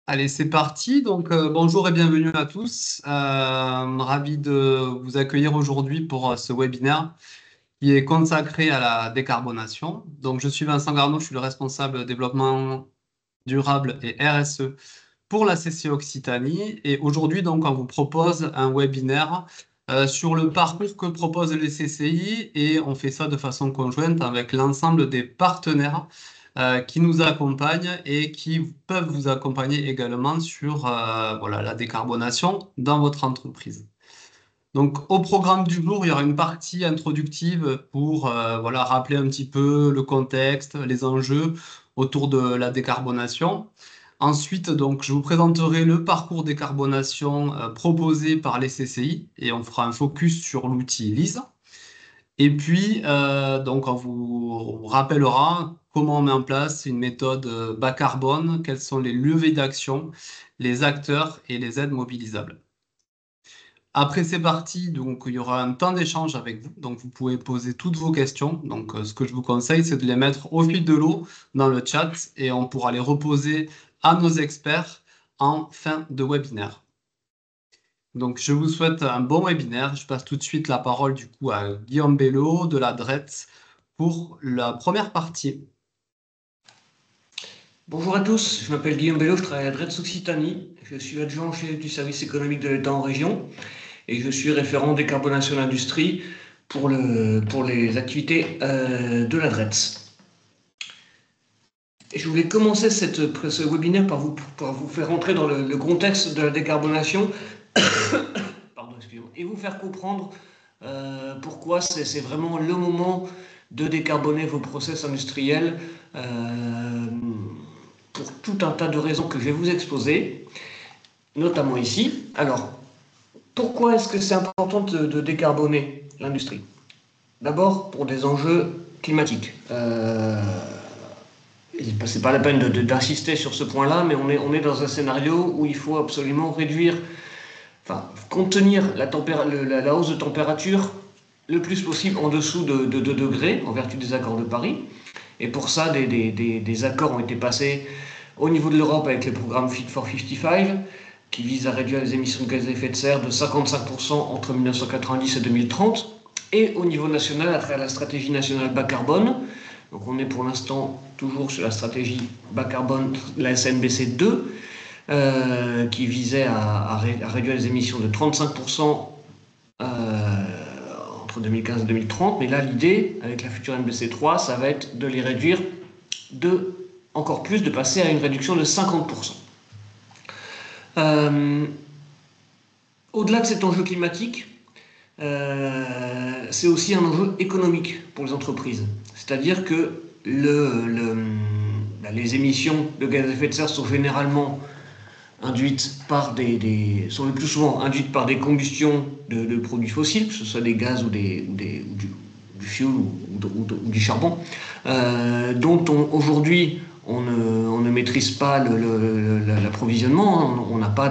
Allez, c'est parti. Donc, bonjour et bienvenue à tous. Ravi de vous accueillir aujourd'hui pour ce webinaire qui est consacré à la décarbonation. Donc, je suis Vincent Garneau, je suis le responsable développement durable et RSE pour la CCE Occitanie. Et aujourd'hui, donc, on vous propose un webinaire sur le parcours que proposent les CCI et on fait ça de façon conjointe avec l'ensemble des partenaires qui nous accompagnent et qui peuvent vous accompagner également sur voilà, la décarbonation dans votre entreprise. Donc, au programme du jour, il y aura une partie introductive pour voilà, rappeler un petit peu le contexte, les enjeux autour de la décarbonation. Ensuite, donc, je vous présenterai le parcours décarbonation proposé par les CCI et on fera un focus sur l'outil LISE. Et puis, donc, on vous rappellera comment on met en place une méthode bas carbone, quels sont les leviers d'action, les acteurs et les aides mobilisables. Après ces parties, donc, il y aura un temps d'échange avec vous. Donc, vous pouvez poser toutes vos questions. Donc, ce que je vous conseille, c'est de les mettre au fil de l'eau dans le chat et on pourra les reposer à nos experts en fin de webinaire. Donc, je vous souhaite un bon webinaire. Je passe tout de suite la parole du coup à Guillaume Bello de la DRETS pour la première partie. Bonjour à tous, je m'appelle Guillaume Bello, je travaille à DRETS Occitanie. Je suis adjoint chef du service économique de l'État en région et je suis référent décarbonation d'industrie pour les activités de la DRETS. Et je voulais commencer ce webinaire par vous faire entrer dans le contexte de la décarbonation pardon, et vous faire comprendre pourquoi c'est vraiment le moment de décarboner vos process industriels pour tout un tas de raisons que je vais vous exposer, notamment ici. Alors, pourquoi est-ce que c'est important de décarboner l'industrie? D'abord, pour des enjeux climatiques. C'est pas la peine d'insister sur ce point-là, mais on est dans un scénario où il faut absolument réduire, enfin, contenir la hausse de température le plus possible en dessous de 2 degrés, en vertu des accords de Paris. Et pour ça, des accords ont été passés au niveau de l'Europe avec le programme Fit for 55, qui vise à réduire les émissions de gaz à effet de serre de 55% entre 1990 et 2030, et au niveau national à travers la stratégie nationale bas carbone. Donc on est pour l'instant toujours sur la stratégie bas carbone, la SNBC 2, qui visait à réduire les émissions de 35% entre 2015 et 2030. Mais là, l'idée, avec la future NBC 3, ça va être de les réduire encore plus, de passer à une réduction de 50%. Au-delà de cet enjeu climatique, c'est aussi un enjeu économique pour les entreprises. C'est-à-dire que les émissions de gaz à effet de serre sont généralement induites sont le plus souvent induites par des combustions de produits fossiles, que ce soit des gaz ou du fioul ou du charbon, dont aujourd'hui on ne maîtrise pas l'approvisionnement. On n'a pas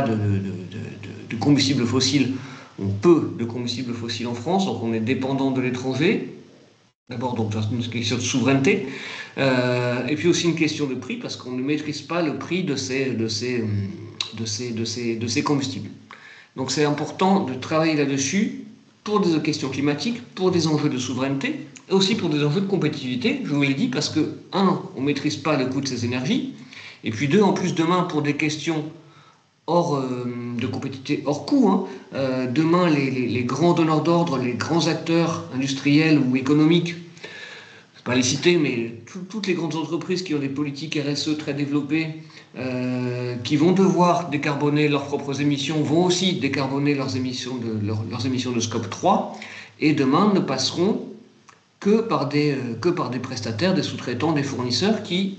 de combustible fossile, ou peu de combustible fossile en France, donc on est dépendant de l'étranger. D'abord, donc, c'est une question de souveraineté, et puis aussi une question de prix, parce qu'on ne maîtrise pas le prix de ces combustibles. Donc c'est important de travailler là-dessus pour des questions climatiques, pour des enjeux de souveraineté, et aussi pour des enjeux de compétitivité, je vous l'ai dit, parce que, un, on ne maîtrise pas le coût de ces énergies, et puis deux, en plus, demain, pour des questions de compétitivité hors coût, hein, demain, les grands donneurs d'ordre, les grands acteurs industriels ou économiques, je ne vais pas les citer, mais toutes les grandes entreprises qui ont des politiques RSE très développées, qui vont devoir décarboner leurs propres émissions, vont aussi décarboner leurs émissions de scope 3, et demain ne passeront que par des prestataires, des sous-traitants, des fournisseurs qui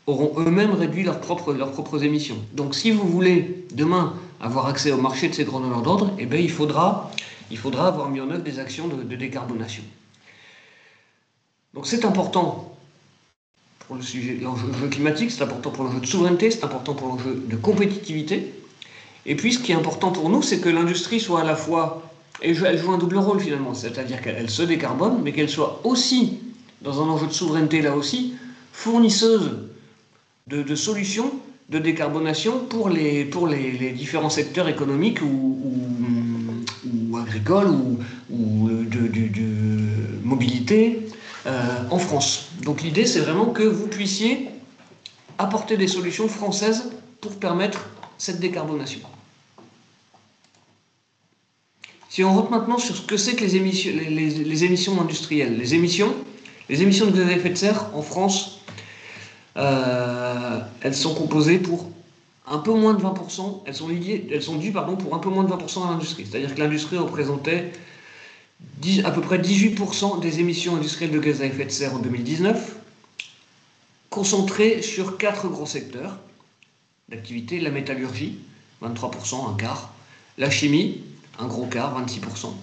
auront eux-mêmes réduit leurs propres émissions. Donc si vous voulez demain avoir accès au marché de ces grands donneurs d'ordre, eh bien, il faudra avoir mis en œuvre des actions de décarbonation. Donc c'est important pour l'enjeu climatique, c'est important pour l'enjeu de souveraineté, c'est important pour l'enjeu de compétitivité. Et puis ce qui est important pour nous, c'est que l'industrie soit à la fois, et elle joue un double rôle finalement, c'est-à-dire qu'elle se décarbone, mais qu'elle soit aussi, dans un enjeu de souveraineté là aussi, fournisseuse de solutions de décarbonation pour les différents secteurs économiques ou agricoles ou de mobilité en France. Donc l'idée, c'est vraiment que vous puissiez apporter des solutions françaises pour permettre cette décarbonation. Si on rentre maintenant sur ce que c'est que les émissions industrielles, les émissions de gaz à effet de serre en France, elles sont composées pour un peu moins de 20%, elles sont dues pour un peu moins de 20% à l'industrie. C'est-à-dire que l'industrie représentait à peu près 18% des émissions industrielles de gaz à effet de serre en 2019, concentrées sur 4 gros secteurs d'activité: la métallurgie, 23%, un quart; la chimie, un gros quart, 26%;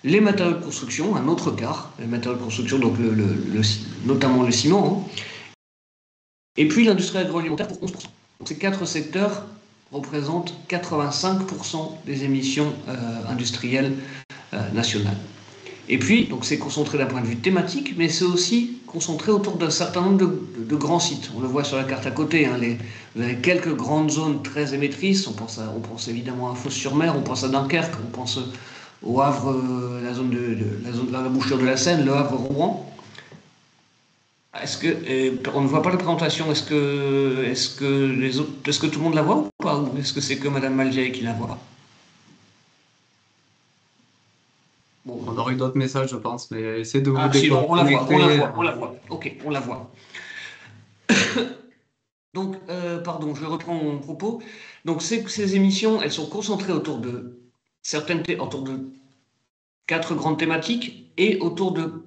les matériaux de construction, un autre quart, les matériaux de construction, donc notamment le ciment, hein. Et puis l'industrie agroalimentaire pour 11%. Donc ces 4 secteurs représentent 85% des émissions industrielles nationales. Et puis, donc c'est concentré d'un point de vue thématique, mais c'est aussi concentré autour d'un certain nombre de grands sites. On le voit sur la carte à côté, hein, vous avez quelques grandes zones très émettrices. On pense évidemment à Fos-sur-Mer, on pense à Dunkerque, on pense au Havre, la zone de la bouchure de la Seine, le Havre-Rouen. On ne voit pas la présentation, est-ce que tout le monde la voit ou pas, ou est-ce que c'est que Madame Maljaye qui la voit? Bon, on aurait eu d'autres messages, je pense, mais essayez de vous on la déconnecter. voit. Ok, on la voit. Donc, pardon, je reprends mon propos. Donc, ces émissions, elles sont concentrées autour de 4 grandes thématiques et autour de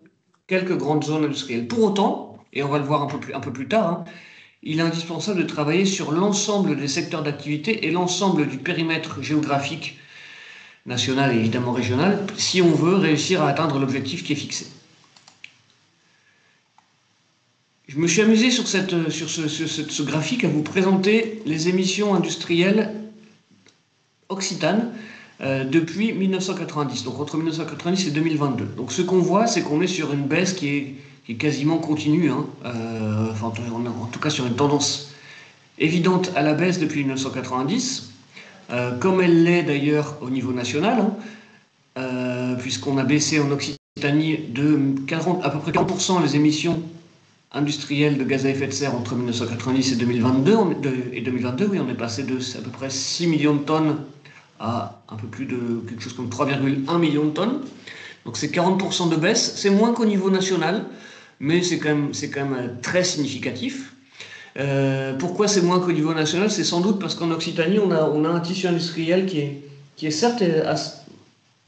quelques grandes zones industrielles. Pour autant, et on va le voir un peu plus tard, hein, il est indispensable de travailler sur l'ensemble des secteurs d'activité et l'ensemble du périmètre géographique national et évidemment régional si on veut réussir à atteindre l'objectif qui est fixé. Je me suis amusé sur ce graphique à vous présenter les émissions industrielles occitanes depuis 1990, donc entre 1990 et 2022. Donc ce qu'on voit, c'est qu'on est sur une baisse qui est quasiment continue, hein, en tout cas sur une tendance évidente à la baisse depuis 1990, comme elle l'est d'ailleurs au niveau national, hein, puisqu'on a baissé en Occitanie de à peu près 40% les émissions industrielles de gaz à effet de serre entre 1990 et 2022. Oui, on est passé de à peu près 6 millions de tonnes à un peu plus de quelque chose comme 3,1 millions de tonnes. Donc c'est 40% de baisse, c'est moins qu'au niveau national, mais c'est quand même très significatif. Pourquoi c'est moins qu'au niveau national? C'est sans doute parce qu'en Occitanie, on a un tissu industriel qui est certes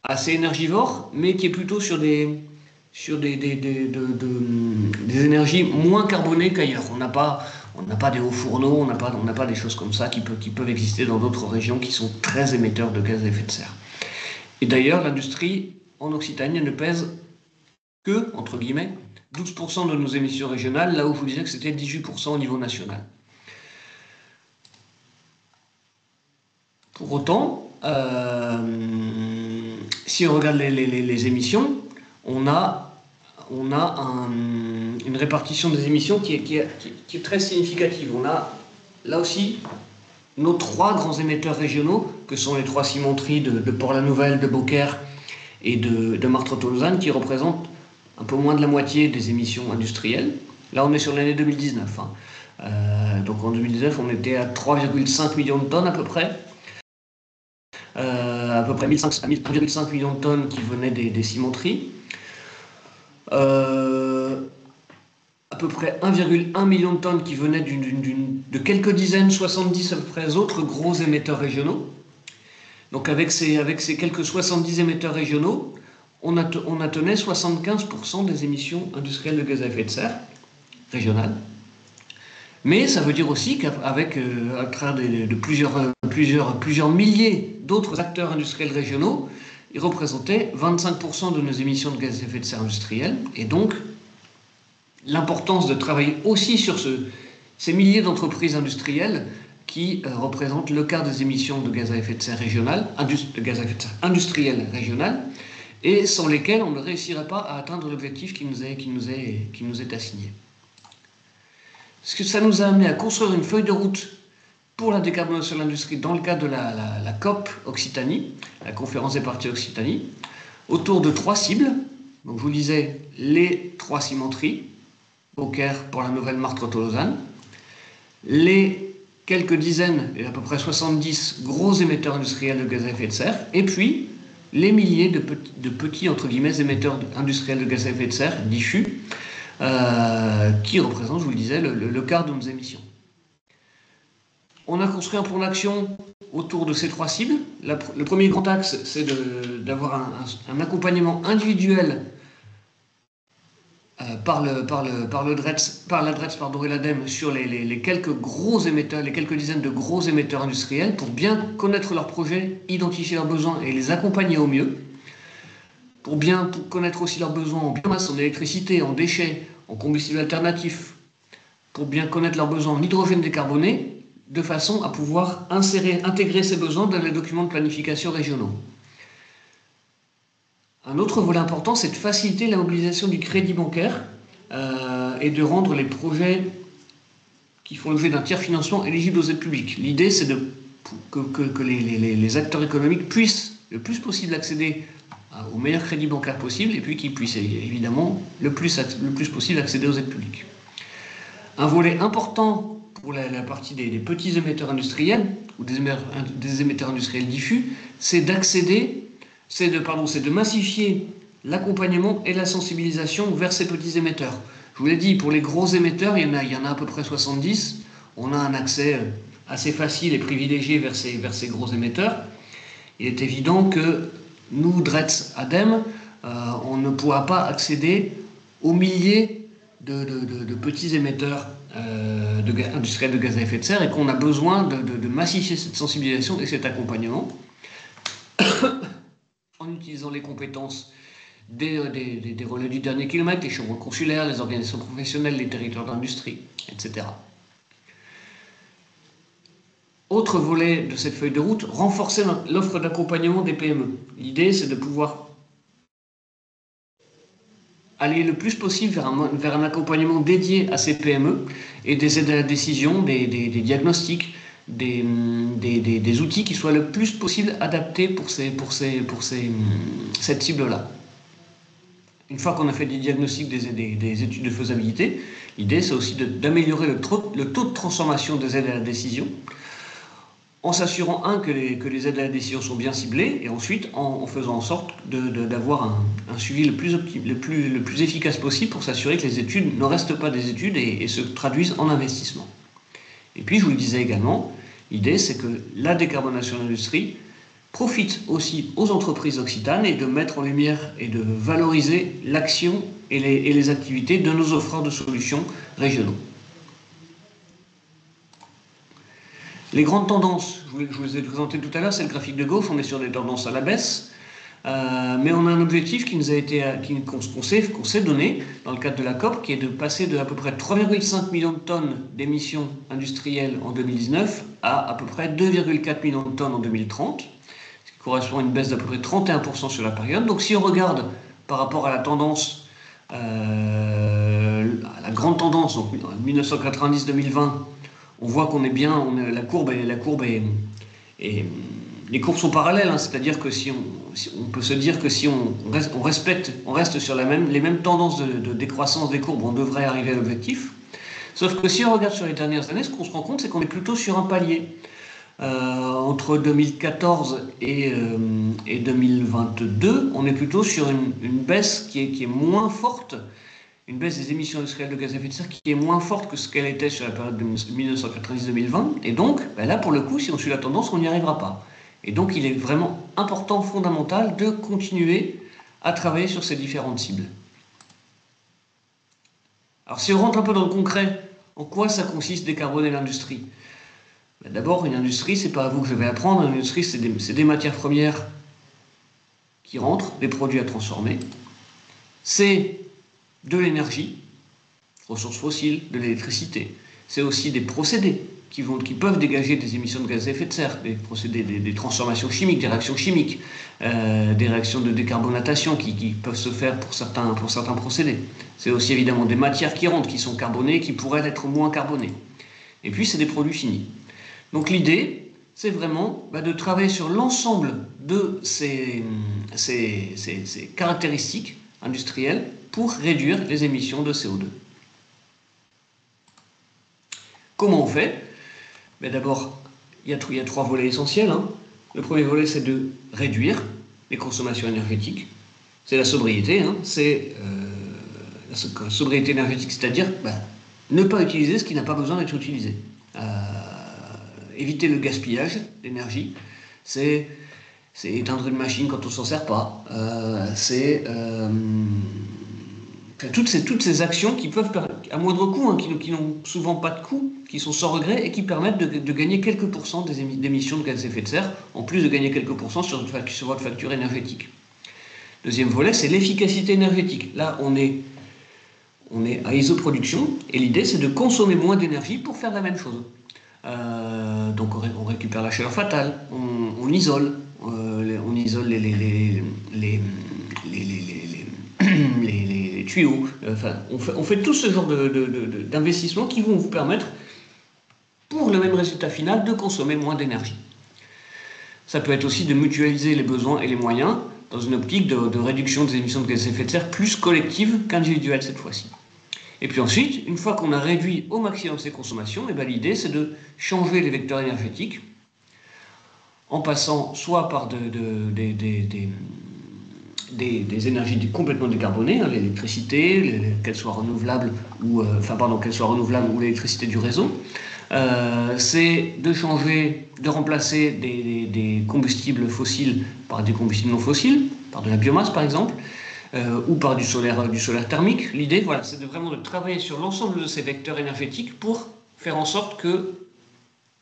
assez énergivore, mais qui est plutôt sur des énergies moins carbonées qu'ailleurs. On n'a pas des hauts fourneaux, on n'a pas des choses comme ça qui peuvent exister dans d'autres régions qui sont très émetteurs de gaz à effet de serre. Et d'ailleurs, l'industrie en Occitanie ne pèse que, entre guillemets, 12% de nos émissions régionales, là où je vous disais que c'était 18% au niveau national. Pour autant, si on regarde les émissions, on a une répartition des émissions qui est très significative. On a là aussi nos 3 grands émetteurs régionaux, que sont les 3 cimenteries de Port-la-Nouvelle, de Beaucaire et de Martres-Tolosane, qui représentent un peu moins de la moitié des émissions industrielles. Là, on est sur l'année 2019. Hein. Donc en 2019, on était à 3,5 millions de tonnes à peu près. À peu près 1,5 millions de tonnes qui venaient des cimenteries. À peu près 1,1 million de tonnes qui venaient de quelques dizaines, 70 à peu près autres gros émetteurs régionaux. Donc avec ces quelques 70 émetteurs régionaux, on attenait 75% des émissions industrielles de gaz à effet de serre régionales. Mais ça veut dire aussi qu'avec à travers de plusieurs milliers d'autres acteurs industriels régionaux, ils représentaient 25% de nos émissions de gaz à effet de serre industrielles. Et donc, l'importance de travailler aussi sur ces milliers d'entreprises industrielles qui représentent le quart des émissions de gaz à effet de serre industrielles régionales, et sans lesquelles on ne réussirait pas à atteindre l'objectif qui nous est assigné. Ce que ça nous a amené à construire une feuille de route pour la décarbonation de l'industrie dans le cadre de la COP Occitanie, la conférence des parties Occitanie, autour de 3 cibles. Donc je vous disais les 3 cimenteries, Beaucaire pour la nouvelle Martres-Lausanne, les quelques dizaines, et à peu près 70 gros émetteurs industriels de gaz à effet de serre, et puis les milliers de petits entre guillemets émetteurs industriels de gaz à effet de serre diffus, qui représentent, je vous le disais, le quart de nos émissions. On a construit un plan d'action autour de ces 3 cibles. Le premier grand axe, c'est d'avoir un accompagnement individuel par la DRETS et l'ADEME sur les quelques gros émetteurs, les quelques dizaines de gros émetteurs industriels pour bien connaître leurs projets, identifier leurs besoins et les accompagner au mieux. Pour connaître aussi leurs besoins en biomasse, en électricité, en déchets, en combustibles alternatifs, pour bien connaître leurs besoins en hydrogène décarboné, de façon à pouvoir intégrer ces besoins dans les documents de planification régionaux. Un autre volet important, c'est de faciliter la mobilisation du crédit bancaire et de rendre les projets qui font l'objet d'un tiers-financement éligibles aux aides publiques. L'idée, c'est que les acteurs économiques puissent le plus possible accéder au meilleur crédit bancaire possible et puis qu'ils puissent évidemment le plus possible accéder aux aides publiques. Un volet important pour la partie des petits émetteurs industriels ou des émetteurs industriels diffus, c'est de massifier l'accompagnement et la sensibilisation vers ces petits émetteurs. Je vous l'ai dit, pour les gros émetteurs, il y en a à peu près 70. On a un accès assez facile et privilégié vers ces gros émetteurs. Il est évident que nous, DRETS ADEME, on ne pourra pas accéder aux milliers de petits émetteurs industriels de gaz à effet de serre et qu'on a besoin de massifier cette sensibilisation et cet accompagnement en utilisant les compétences des relais du dernier kilomètre, les chambres consulaires, les organisations professionnelles, les territoires d'industrie, etc. Autre volet de cette feuille de route, renforcer l'offre d'accompagnement des PME. L'idée, c'est de pouvoir aller le plus possible vers un accompagnement dédié à ces PME et des aides à la décision, des diagnostics, des outils qui soient le plus possible adaptés pour cette cible-là. Une fois qu'on a fait des diagnostics, des études de faisabilité, l'idée c'est aussi d'améliorer le taux de transformation des aides à la décision, en s'assurant, que les aides à la décision sont bien ciblées, et ensuite en faisant en sorte d'avoir un suivi le plus efficace possible pour s'assurer que les études ne restent pas des études et se traduisent en investissement. Et puis, je vous le disais également, l'idée, c'est que la décarbonation de l'industrie profite aussi aux entreprises occitanes et de mettre en lumière et de valoriser l'action et les activités de nos offreurs de solutions régionaux. Les grandes tendances, je vous les ai présentées tout à l'heure, c'est le graphique de gauche, on est sur des tendances à la baisse, mais on a un objectif qu'on s'est donné dans le cadre de la COP, qui est de passer de à peu près 3,5 millions de tonnes d'émissions industrielles en 2019 à peu près 2,4 millions de tonnes en 2030, ce qui correspond à une baisse d'à peu près 31% sur la période. Donc si on regarde par rapport à la tendance, à la grande tendance, donc 1990-2020, on voit qu'on est bien, les courbes sont parallèles, hein, c'est-à-dire que on peut se dire que si on reste sur les mêmes tendances de décroissance des courbes, on devrait arriver à l'objectif. Sauf que si on regarde sur les dernières années, ce qu'on se rend compte, c'est qu'on est plutôt sur un palier. Entre 2014 et 2022, on est plutôt sur une baisse qui est moins forte, une baisse des émissions industrielles de gaz à effet de serre qui est moins forte que ce qu'elle était sur la période de 1990-2020. Et donc, là, pour le coup, si on suit la tendance, on n'y arrivera pas. Et donc, il est vraiment important, fondamental, de continuer à travailler sur ces différentes cibles. Alors, si on rentre un peu dans le concret, en quoi ça consiste décarboner l'industrie ? D'abord, une industrie, c'est pas à vous que je vais apprendre, une industrie, c'est des matières premières qui rentrent, des produits à transformer. C'est de l'énergie, ressources fossiles, de l'électricité. C'est aussi des procédés qui peuvent dégager des émissions de gaz à effet de serre, des procédés, des transformations chimiques, des réactions chimiques, des réactions de décarbonatation qui peuvent se faire pour certains procédés. C'est aussi évidemment des matières qui rentrent, qui sont carbonées, qui pourraient être moins carbonées. Et puis c'est des produits finis. Donc l'idée, c'est vraiment de travailler sur l'ensemble de ces caractéristiques industrielles pour réduire les émissions de CO2. Comment on fait? D'abord, il y a trois volets essentiels, hein. Le premier volet, c'est de réduire les consommations énergétiques. C'est la sobriété, hein. C'est la sobriété énergétique, c'est-à-dire ne pas utiliser ce qui n'a pas besoin d'être utilisé. Éviter le gaspillage d'énergie, c'est éteindre une machine quand on ne s'en sert pas, toutes ces actions qui peuvent, à moindre coût, hein, qui n'ont souvent pas de coût, qui sont sans regret et qui permettent de gagner quelques pourcents d'émissions de gaz à effet de serre, en plus de gagner quelques pourcents sur votre facture énergétique. Deuxième volet, c'est l'efficacité énergétique. Là, on est à isoproduction et l'idée, c'est de consommer moins d'énergie pour faire la même chose. Donc on récupère la chaleur fatale, on isole, les tuyaux, on fait tout ce genre d'investissements qui vont vous permettre, pour le même résultat final, de consommer moins d'énergie. Ça peut être aussi de mutualiser les besoins et les moyens dans une optique de réduction des émissions de gaz à effet de serre plus collective qu'individuelle cette fois-ci. Et puis ensuite, une fois qu'on a réduit au maximum ces consommations, l'idée c'est de changer les vecteurs énergétiques en passant soit par des énergies complètement décarbonées, hein, l'électricité, qu'elle soit renouvelable ou l'électricité du réseau. C'est de remplacer des combustibles fossiles par des combustibles non fossiles, par de la biomasse par exemple, ou par du solaire thermique. L'idée, c'est vraiment de travailler sur l'ensemble de ces vecteurs énergétiques pour faire en sorte que,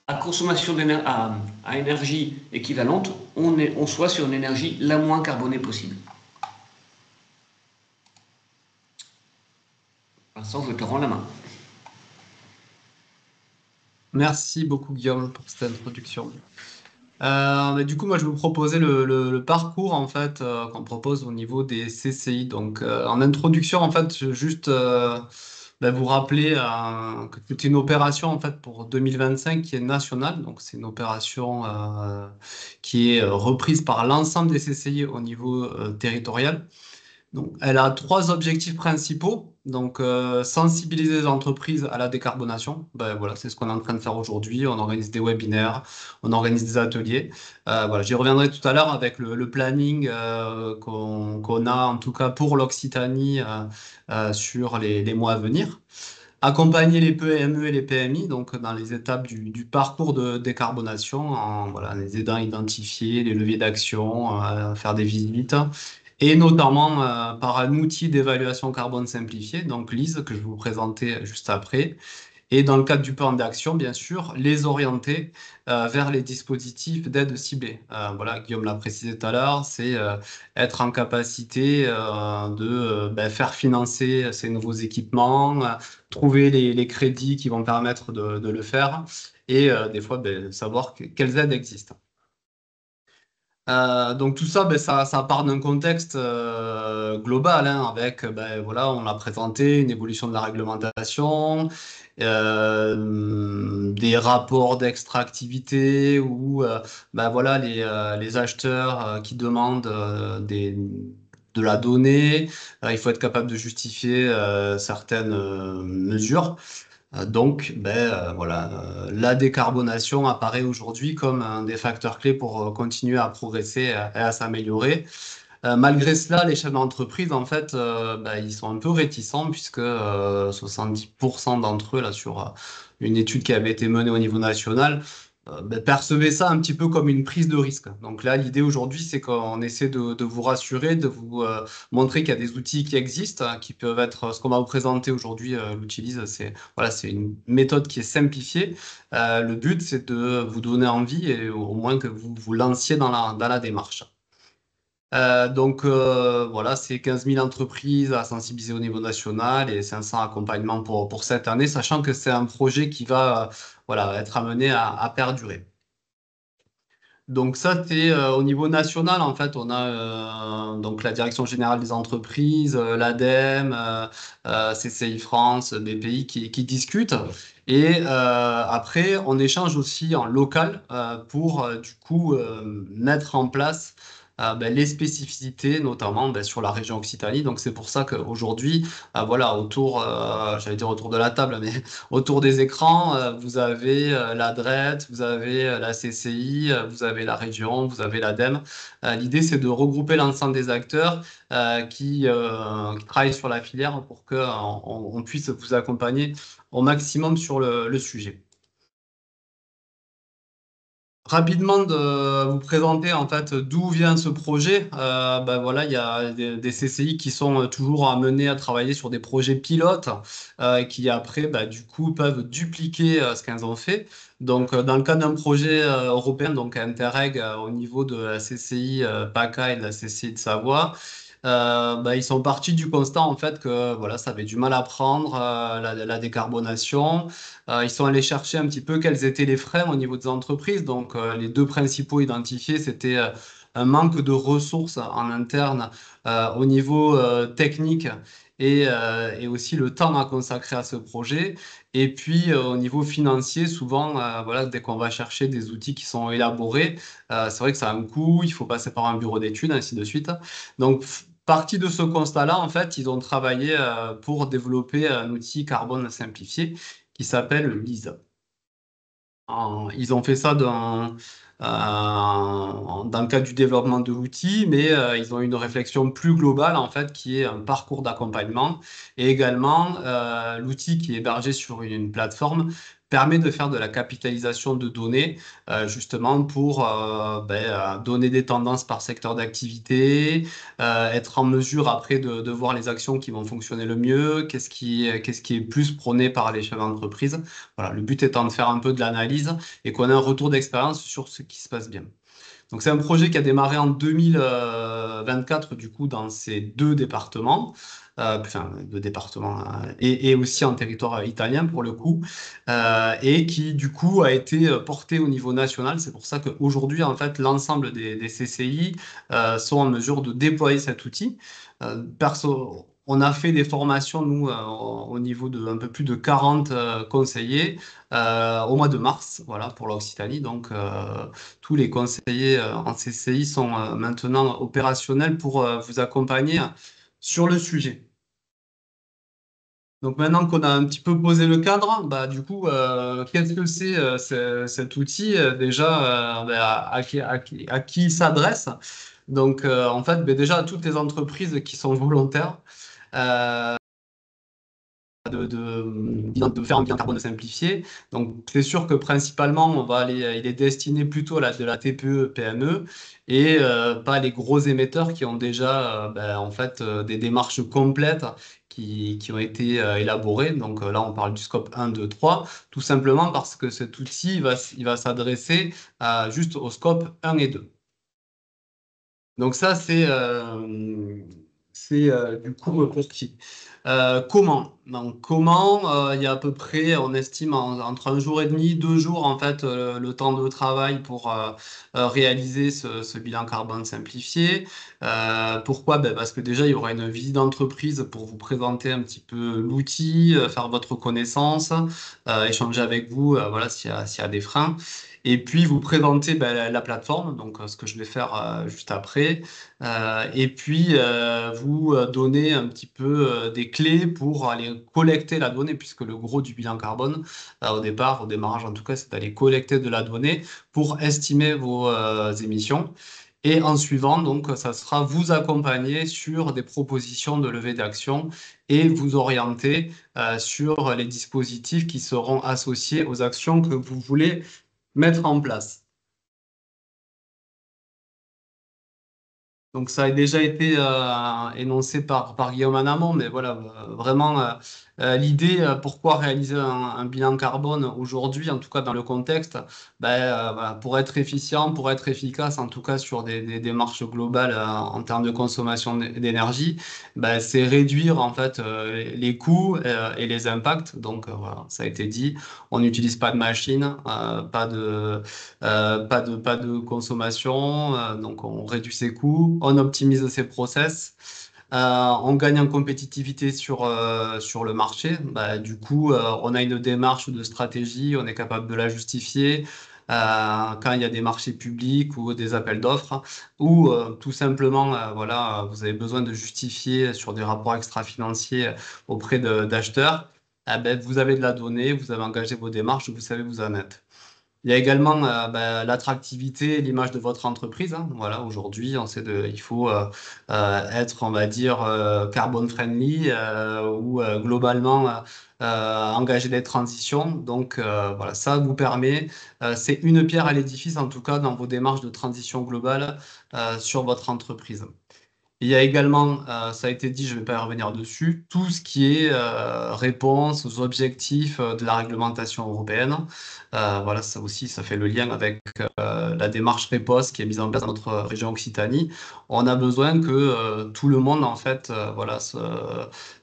à consommation à énergie équivalente, on soit sur une énergie la moins carbonée possible. Vincent, je te rends la main. Merci beaucoup, Guillaume, pour cette introduction. Du coup, moi, je vais vous proposer le parcours en fait qu'on propose au niveau des CCI. Donc, en introduction, en fait, juste vous rappeler que c'est une opération en fait pour 2025 qui est nationale. Donc, c'est une opération qui est reprise par l'ensemble des CCI au niveau territorial. Donc, elle a trois objectifs principaux. Donc, sensibiliser les entreprises à la décarbonation. Voilà, c'est ce qu'on est en train de faire aujourd'hui. On organise des webinaires, on organise des ateliers. Voilà, j'y reviendrai tout à l'heure avec le planning qu'on a, en tout cas pour l'Occitanie, sur les mois à venir. Accompagner les PME et les PMI donc dans les étapes du parcours de décarbonation, en les aidant à identifier les leviers d'action, à faire des visites, et notamment par un outil d'évaluation carbone simplifié, donc LISE, que je vais vous présenter juste après. Et dans le cadre du plan d'action, bien sûr, les orienter vers les dispositifs d'aide ciblée. Voilà, Guillaume l'a précisé tout à l'heure, c'est être en capacité de faire financer ces nouveaux équipements, trouver les crédits qui vont permettre de le faire et des fois savoir quelles aides existent. Donc tout ça, ça part d'un contexte global, hein, avec, voilà, on l'a présenté, une évolution de la réglementation, des rapports d'extractivité où voilà, les acheteurs qui demandent de la donnée, il faut être capable de justifier certaines mesures. Donc, voilà, la décarbonation apparaît aujourd'hui comme un des facteurs clés pour continuer à progresser et à s'améliorer. Malgré cela, les chefs d'entreprise, en fait, ils sont un peu réticents puisque 70% d'entre eux, là, sur une étude qui avait été menée au niveau national, percevaient ça un petit peu comme une prise de risque. Donc là, l'idée aujourd'hui, c'est qu'on essaie de vous rassurer, de vous montrer qu'il y a des outils qui existent, hein, qui peuvent être, ce qu'on va vous présenter aujourd'hui, l'utilise, c'est voilà, c'est une méthode qui est simplifiée. Le but, c'est de vous donner envie et au moins que vous vous lanciez dans la démarche. Voilà, c'est 15 000 entreprises à sensibiliser au niveau national et 500 accompagnements pour cette année, sachant que c'est un projet qui va voilà, être amené à perdurer. Donc ça, c'est au niveau national, en fait, on a donc la Direction générale des entreprises, l'ADEME, CCI France, BPI qui discutent. Et après, on échange aussi en local pour du coup mettre en place ben, les spécificités, notamment ben, sur la région Occitanie. Donc c'est pour ça qu'aujourd'hui, voilà, autour, j'allais dire autour de la table, mais autour des écrans, vous avez la DRET, vous avez la CCI, vous avez la région, vous avez l'ADEME. L'idée, c'est de regrouper l'ensemble des acteurs qui travaillent sur la filière pour qu'on puisse vous accompagner au maximum sur le sujet. Rapidement de vous présenter en fait d'où vient ce projet. Ben voilà, il y a des CCI qui sont toujours amenés à travailler sur des projets pilotes qui après du coup peuvent dupliquer ce qu'elles ont fait. Donc dans le cadre d'un projet européen, donc Interreg au niveau de la CCI PACA et de la CCI de Savoie, ils sont partis du constat en fait que voilà, ça avait du mal à prendre la décarbonation. Ils sont allés chercher un petit peu quels étaient les freins au niveau des entreprises. Donc, les deux principaux identifiés, c'était un manque de ressources en interne au niveau technique et aussi le temps à consacrer à ce projet. Et puis, au niveau financier, souvent, voilà, dès qu'on va chercher des outils qui sont élaborés, c'est vrai que ça a un coût, il faut passer par un bureau d'études, ainsi de suite. Donc, parti de ce constat-là, en fait, ils ont travaillé pour développer un outil carbone simplifié qui s'appelle Lisa. Ils ont fait ça dans le cadre du développement de l'outil, mais ils ont une réflexion plus globale en fait, qui est un parcours d'accompagnement. Et également, l'outil qui est hébergé sur une plateforme permet de faire de la capitalisation de données, justement pour donner des tendances par secteur d'activité, être en mesure après de voir les actions qui vont fonctionner le mieux, qu'est-ce qui est plus prôné par les chefs d'entreprise. Voilà, le but étant de faire un peu de l'analyse et qu'on ait un retour d'expérience sur ce qui se passe bien. Donc c'est un projet qui a démarré en 2024 du coup dans ces deux départements, enfin deux départements et aussi en territoire italien pour le coup, et qui du coup a été porté au niveau national. C'est pour ça qu'aujourd'hui en fait l'ensemble des CCI sont en mesure de déployer cet outil. On a fait des formations, nous, au niveau de un peu plus de 40 conseillers au mois de mars, voilà, pour l'Occitanie. Donc, tous les conseillers en CCI sont maintenant opérationnels pour vous accompagner sur le sujet. Donc maintenant qu'on a un petit peu posé le cadre, du coup, qu'est-ce que c'est cet outil déjà à qui il s'adresse? Donc en fait, déjà à toutes les entreprises qui sont volontaires de faire un bilan carbone simplifié. Donc, c'est sûr que principalement, il est destiné plutôt à de la TPE, PME et pas les gros émetteurs qui ont déjà en fait, des démarches complètes qui ont été élaborées. Donc là, on parle du scope 1, 2, 3, tout simplement parce que cet outil il va s'adresser juste au scope 1 et 2. Donc ça, c'est du coup pour qui? Comment? Donc comment? Il y a à peu près, on estime entre un jour et demi, 2 jours en fait le temps de travail pour réaliser ce bilan carbone simplifié. Pourquoi? Parce que déjà il y aura une visite d'entreprise pour vous présenter un petit peu l'outil, faire votre connaissance, échanger avec vous, voilà s'il y a des freins. Et puis vous présenter la plateforme, donc ce que je vais faire juste après. Et puis vous donner un petit peu des clés pour aller collecter la donnée, puisque le gros du bilan carbone, au départ, au démarrage en tout cas, c'est d'aller collecter de la donnée pour estimer vos émissions. Et en suivant, donc, ça sera vous accompagner sur des propositions de levée d'action et vous orienter sur les dispositifs qui seront associés aux actions que vous voulez mettre en place. Donc, ça a déjà été énoncé par Guillaume en amont, mais voilà, vraiment, l'idée, pourquoi réaliser un bilan carbone aujourd'hui, en tout cas dans le contexte, ben, voilà, pour être efficient, pour être efficace, en tout cas sur des démarches globales en termes de consommation d'énergie, ben, c'est réduire en fait les coûts et les impacts. Donc, voilà, ça a été dit, on n'utilise pas de machines, pas de consommation, donc on réduit ses coûts, on optimise ses process, on gagne en compétitivité sur le marché. Bah, du coup, on a une démarche de stratégie, on est capable de la justifier quand il y a des marchés publics ou des appels d'offres, ou tout simplement, voilà, vous avez besoin de justifier sur des rapports extra-financiers auprès d'acheteurs. Eh ben, vous avez de la donnée, vous avez engagé vos démarches, vous savez où vous en êtes. Il y a également l'attractivité et l'image de votre entreprise, hein. Voilà, aujourd'hui, il faut être, on va dire, carbone friendly ou globalement engager des transitions. Donc voilà, ça vous permet, c'est une pierre à l'édifice en tout cas dans vos démarches de transition globale sur votre entreprise. Il y a également, ça a été dit, je ne vais pas y revenir dessus, tout ce qui est réponse aux objectifs de la réglementation européenne. Voilà, ça aussi, ça fait le lien avec la démarche REPOS qui est mise en place dans notre région Occitanie. On a besoin que tout le monde, en fait, voilà,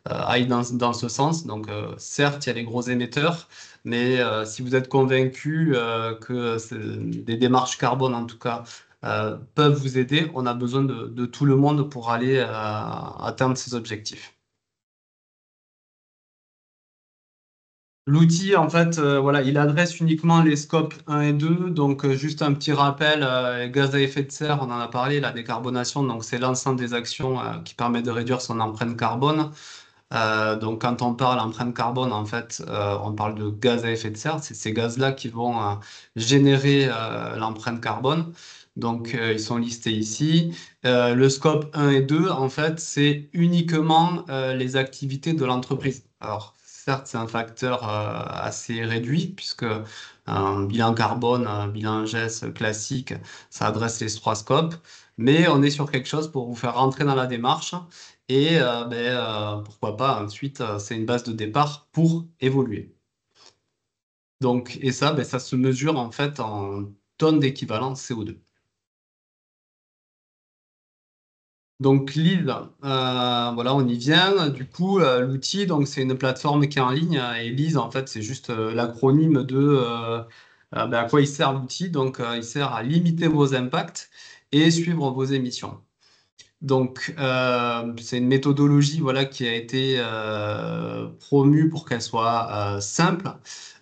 aille dans ce sens. Donc, certes, il y a les gros émetteurs, mais si vous êtes convaincu que des démarches carbone, en tout cas, peuvent vous aider. On a besoin de tout le monde pour aller atteindre ces objectifs. L'outil, en fait, voilà, il adresse uniquement les scopes 1 et 2. Donc, juste un petit rappel, gaz à effet de serre, on en a parlé, la décarbonation, donc c'est l'ensemble des actions qui permet de réduire son empreinte carbone. Donc, quand on parle empreinte carbone, en fait, on parle de gaz à effet de serre. C'est ces gaz-là qui vont générer l'empreinte carbone. Donc, ils sont listés ici. Le scope 1 et 2, en fait, c'est uniquement les activités de l'entreprise. Alors, certes, c'est un facteur assez réduit, puisque un bilan carbone, un bilan GES classique, ça adresse les trois scopes. Mais on est sur quelque chose pour vous faire rentrer dans la démarche. Et pourquoi pas, ensuite, c'est une base de départ pour évoluer. Donc, et ça, ça se mesure en fait en tonnes d'équivalent CO2. Donc, Lise, voilà, on y vient. Du coup, l'outil, donc c'est une plateforme qui est en ligne. Et Lise, en fait, c'est juste l'acronyme de à quoi il sert l'outil. Donc, il sert à limiter vos impacts et suivre vos émissions. Donc, c'est une méthodologie voilà, qui a été promue pour qu'elle soit simple.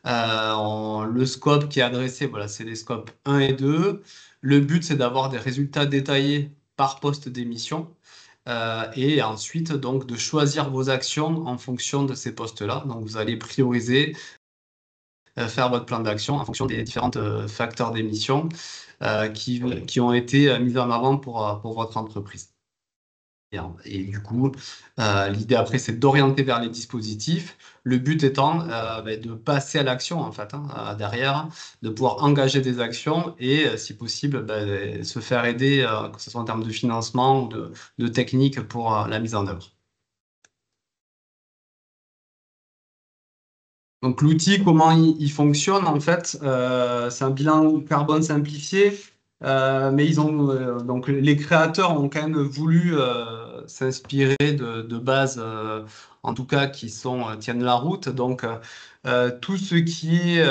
Le scope qui est adressé, voilà, c'est les scopes 1 et 2. Le but, c'est d'avoir des résultats détaillés par poste d'émission. Et ensuite, donc, de choisir vos actions en fonction de ces postes-là. Donc, vous allez prioriser, faire votre plan d'action en fonction des différents facteurs d'émission qui ont été mis en avant pour votre entreprise. Et du coup, l'idée après, c'est d'orienter vers les dispositifs. Le but étant de passer à l'action, en fait, hein, derrière, de pouvoir engager des actions et, si possible, se faire aider, que ce soit en termes de financement ou de techniques pour la mise en œuvre. Donc, l'outil, comment il fonctionne, en fait, c'est un bilan carbone simplifié, mais donc les créateurs ont quand même voulu s'inspirer de bases, en tout cas, qui tiennent la route. Donc, tout ce qui est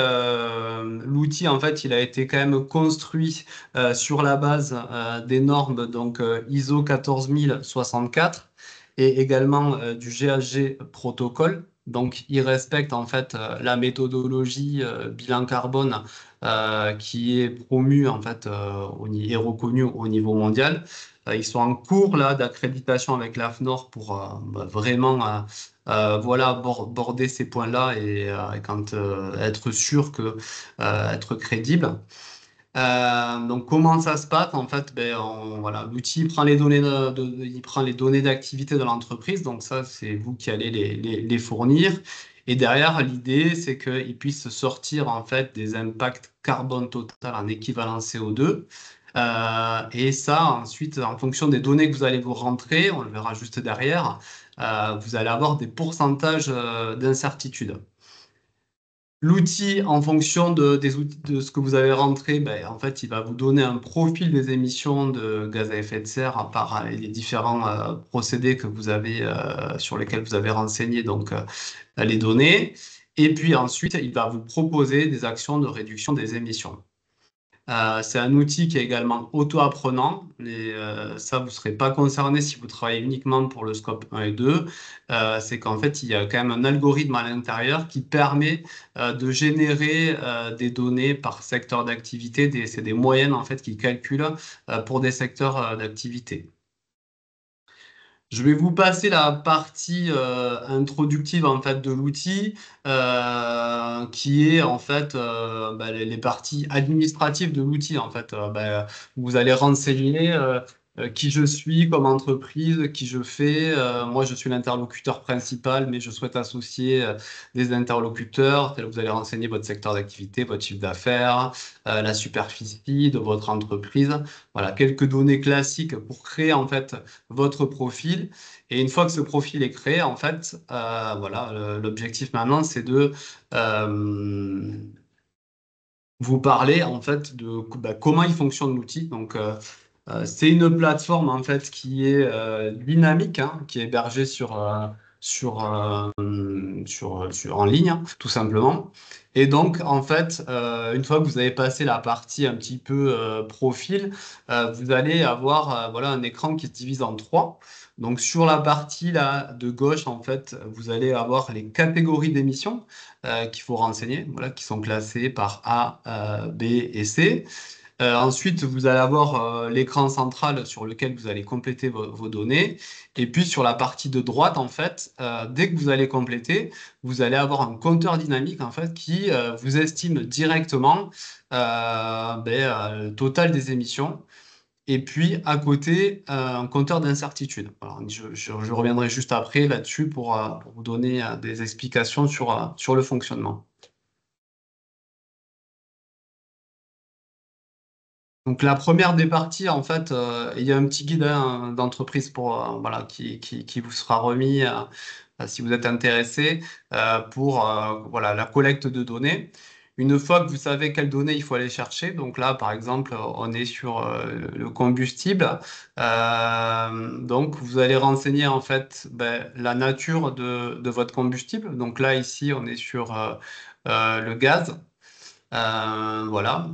l'outil, en fait, il a été quand même construit sur la base des normes donc ISO 14064 et également du GHG protocole. Donc, il respecte en fait la méthodologie bilan carbone qui est promue en fait et reconnue au niveau mondial. Ils sont en cours là d'accréditation avec l'AFNOR pour vraiment voilà border ces points-là et être sûr que être crédible. Donc, comment ça se passe? En fait, voilà, l'outil prend les données il prend les données d'activité de l'entreprise. Donc, ça, c'est vous qui allez les fournir. Et derrière, l'idée, c'est qu'il puisse sortir en fait des impacts carbone total en équivalent CO2 Et ça, ensuite, en fonction des données que vous allez vous rentrer, on le verra juste derrière, vous allez avoir des pourcentages d'incertitude. L'outil, en fonction des outils, de ce que vous avez rentré, ben, en fait, il va vous donner un profil des émissions de gaz à effet de serre à part les différents procédés que vous avez, sur lesquels vous avez renseigné donc, les données. Et puis ensuite, il va vous proposer des actions de réduction des émissions. C'est un outil qui est également auto-apprenant. Ça, vous ne serez pas concerné si vous travaillez uniquement pour le scope 1 et 2. C'est qu'en fait, il y a quand même un algorithme à l'intérieur qui permet de générer des données par secteur d'activité. C'est des moyennes en fait qui calculent pour des secteurs d'activité. Je vais vous passer la partie introductive en fait de l'outil, qui est en fait bah, les parties administratives de l'outil. En fait, bah, vous allez renseigner qui je suis comme entreprise, qui je fais. Moi, je suis l'interlocuteur principal, mais je souhaite associer des interlocuteurs. Vous allez renseigner votre secteur d'activité, votre chiffre d'affaires, la superficie de votre entreprise. Voilà, quelques données classiques pour créer en fait votre profil. Et une fois que ce profil est créé, en fait, voilà, l'objectif maintenant, c'est de vous parler en fait de bah, comment il fonctionne l'outil. Donc, c'est une plateforme en fait qui est dynamique, hein, qui est hébergée en ligne, hein, tout simplement. Et donc, en fait, une fois que vous avez passé la partie un petit peu profil, vous allez avoir voilà, un écran qui se divise en trois. Donc, sur la partie là, de gauche, en fait, vous allez avoir les catégories d'émissions qu'il faut renseigner, voilà, qui sont classées par A, B et C. Ensuite, vous allez avoir l'écran central sur lequel vous allez compléter vos données. Et puis sur la partie de droite, en fait, dès que vous allez compléter, vous allez avoir un compteur dynamique en fait qui vous estime directement le total des émissions. Et puis à côté, un compteur d'incertitude. Alors, je reviendrai juste après là-dessus pour vous donner des explications sur le fonctionnement. Donc la première des parties, en fait, il y a un petit guide hein, d'entreprise pour voilà qui vous sera remis si vous êtes intéressé pour voilà la collecte de données. Une fois que vous savez quelles données il faut aller chercher, donc là par exemple on est sur le combustible, donc vous allez renseigner en fait ben, la nature de votre combustible. Donc là ici on est sur le gaz. Voilà.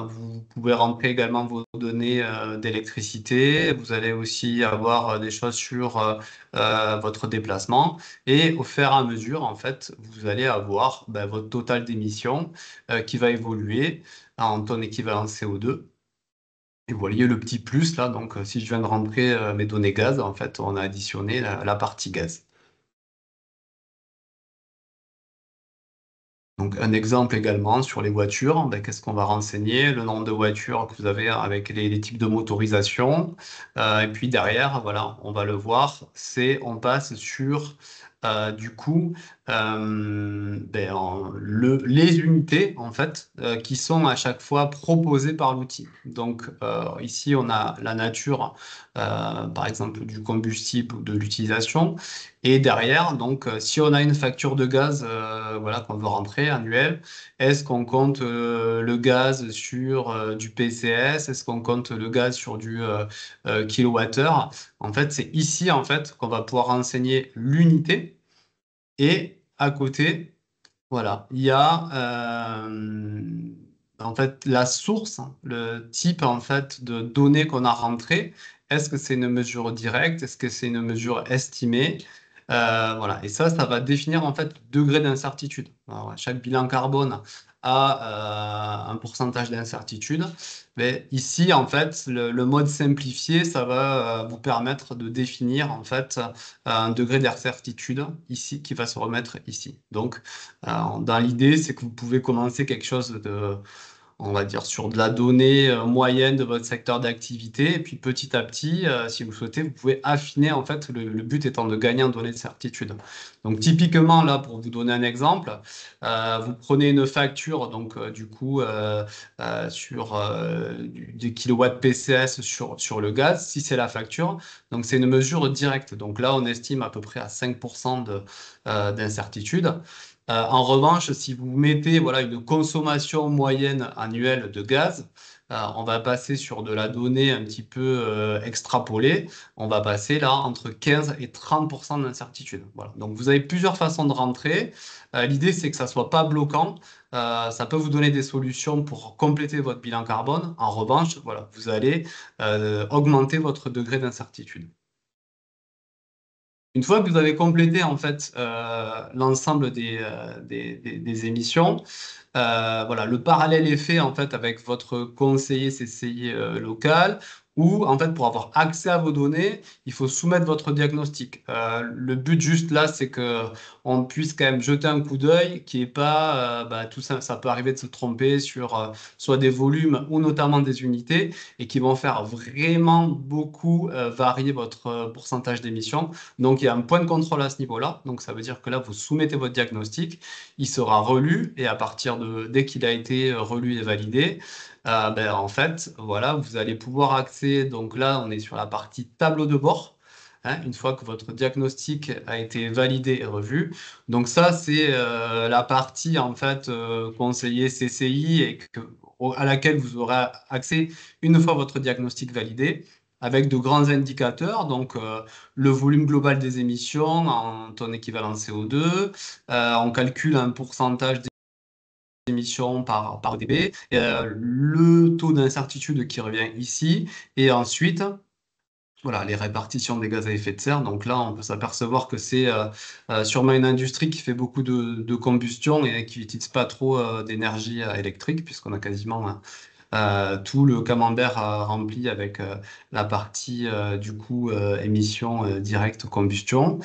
Vous pouvez rentrer également vos données d'électricité. Vous allez aussi avoir des choses sur votre déplacement. Et au fur et à mesure, en fait, vous allez avoir ben, votre total d'émissions qui va évoluer en tonnes équivalent CO2. Et vous voyez le petit plus là. Donc, si je viens de rentrer mes données gaz, en fait, on a additionné la partie gaz. Donc, un exemple également sur les voitures, ben, qu'est-ce qu'on va renseigner? Le nombre de voitures que vous avez avec les types de motorisation. Et puis derrière, voilà, on va le voir, on passe sur du coup les unités en fait qui sont à chaque fois proposées par l'outil. Donc ici, on a la nature, par exemple, du combustible ou de l'utilisation. Et derrière, donc, si on a une facture de gaz voilà, qu'on veut rentrer annuelle, est-ce qu'on compte le gaz sur du PCS? Est-ce qu'on compte le gaz sur du kilowattheure? En fait, c'est ici en fait, qu'on va pouvoir renseigner l'unité. Et à côté, voilà, il y a en fait la source, hein, le type en fait de données qu'on a rentrées. Est-ce que c'est une mesure directe? Est-ce que c'est une mesure estimée? Voilà, et ça va définir en fait le degré d'incertitude. Alors, chaque bilan carbone a un pourcentage d'incertitude. Mais ici, en fait, le mode simplifié, ça va vous permettre de définir en fait un degré d'incertitude ici qui va se remettre ici. Donc, dans l'idée, c'est que vous pouvez commencer quelque chose on va dire, sur de la donnée moyenne de votre secteur d'activité. Et puis petit à petit, si vous souhaitez, vous pouvez affiner, en fait, le but étant de gagner en données de certitude. Donc typiquement, là, pour vous donner un exemple, vous prenez une facture, donc du coup, sur des kilowatts PCS sur le gaz, si c'est la facture. Donc c'est une mesure directe. Donc là, on estime à peu près à 5% d'incertitude. En revanche, si vous mettez voilà, une consommation moyenne annuelle de gaz, on va passer sur de la donnée un petit peu extrapolée. On va passer là entre 15 et 30% d'incertitude. Voilà. Donc vous avez plusieurs façons de rentrer. L'idée, c'est que ça ne soit pas bloquant. Ça peut vous donner des solutions pour compléter votre bilan carbone. En revanche, voilà, vous allez augmenter votre degré d'incertitude. Une fois que vous avez complété en fait l'ensemble des émissions, voilà, le parallèle est fait en fait avec votre conseiller CCI local où en fait pour avoir accès à vos données, il faut soumettre votre diagnostic. Le but juste là, c'est que on puisse quand même jeter un coup d'œil, qui est pas tout ça, ça peut arriver de se tromper sur soit des volumes ou notamment des unités et qui vont faire vraiment beaucoup varier votre pourcentage d'émissions. Donc il y a un point de contrôle à ce niveau-là. Donc ça veut dire que là, vous soumettez votre diagnostic, il sera relu et à partir dès qu'il a été relu et validé, en fait, voilà, vous allez pouvoir accéder. Donc là, on est sur la partie tableau de bord. Hein, une fois que votre diagnostic a été validé et revu. Donc ça, c'est la partie en fait conseiller CCI à laquelle vous aurez accès une fois votre diagnostic validé avec de grands indicateurs, donc le volume global des émissions en tonnes équivalent CO2, on calcule un pourcentage d'émissions par dB, le taux d'incertitude qui revient ici, et ensuite, voilà, les répartitions des gaz à effet de serre. Donc là, on peut s'apercevoir que c'est sûrement une industrie qui fait beaucoup de combustion et qui n'utilise pas trop d'énergie électrique, puisqu'on a quasiment tout le camembert rempli avec la partie du coup émission directe combustion.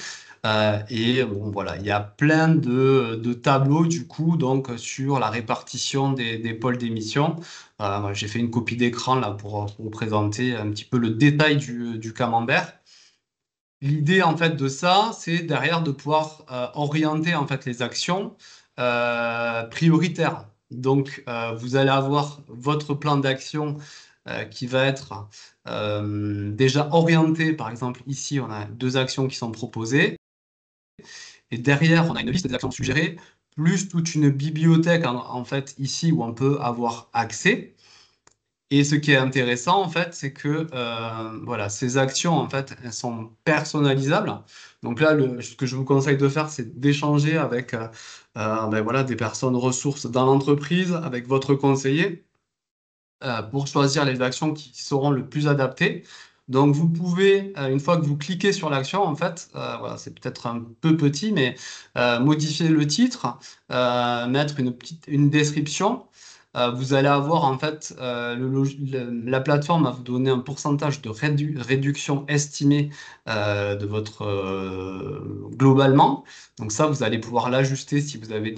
Et bon voilà, il y a plein de tableaux du coup donc sur la répartition des pôles d'émission. Moi, j'ai fait une copie d'écran là pour vous présenter un petit peu le détail du camembert. L'idée en fait de ça, c'est derrière de pouvoir orienter en fait les actions prioritaires. Donc vous allez avoir votre plan d'action qui va être déjà orienté. Par exemple, ici, on a deux actions qui sont proposées. Et derrière, on a une liste des actions suggérées, plus toute une bibliothèque en fait ici où on peut avoir accès. Et ce qui est intéressant, en fait, c'est que voilà, ces actions, en fait, elles sont personnalisables. Donc là, ce que je vous conseille de faire, c'est d'échanger avec voilà, des personnes ressources dans l'entreprise, avec votre conseiller, pour choisir les actions qui seront le plus adaptées. Donc, vous pouvez, une fois que vous cliquez sur l'action, en fait, voilà, c'est peut-être un peu petit, mais modifier le titre, mettre une description. Vous allez avoir, en fait, la plateforme va vous donner un pourcentage de réduction estimée de votre globalement. Donc ça, vous allez pouvoir l'ajuster si vous avez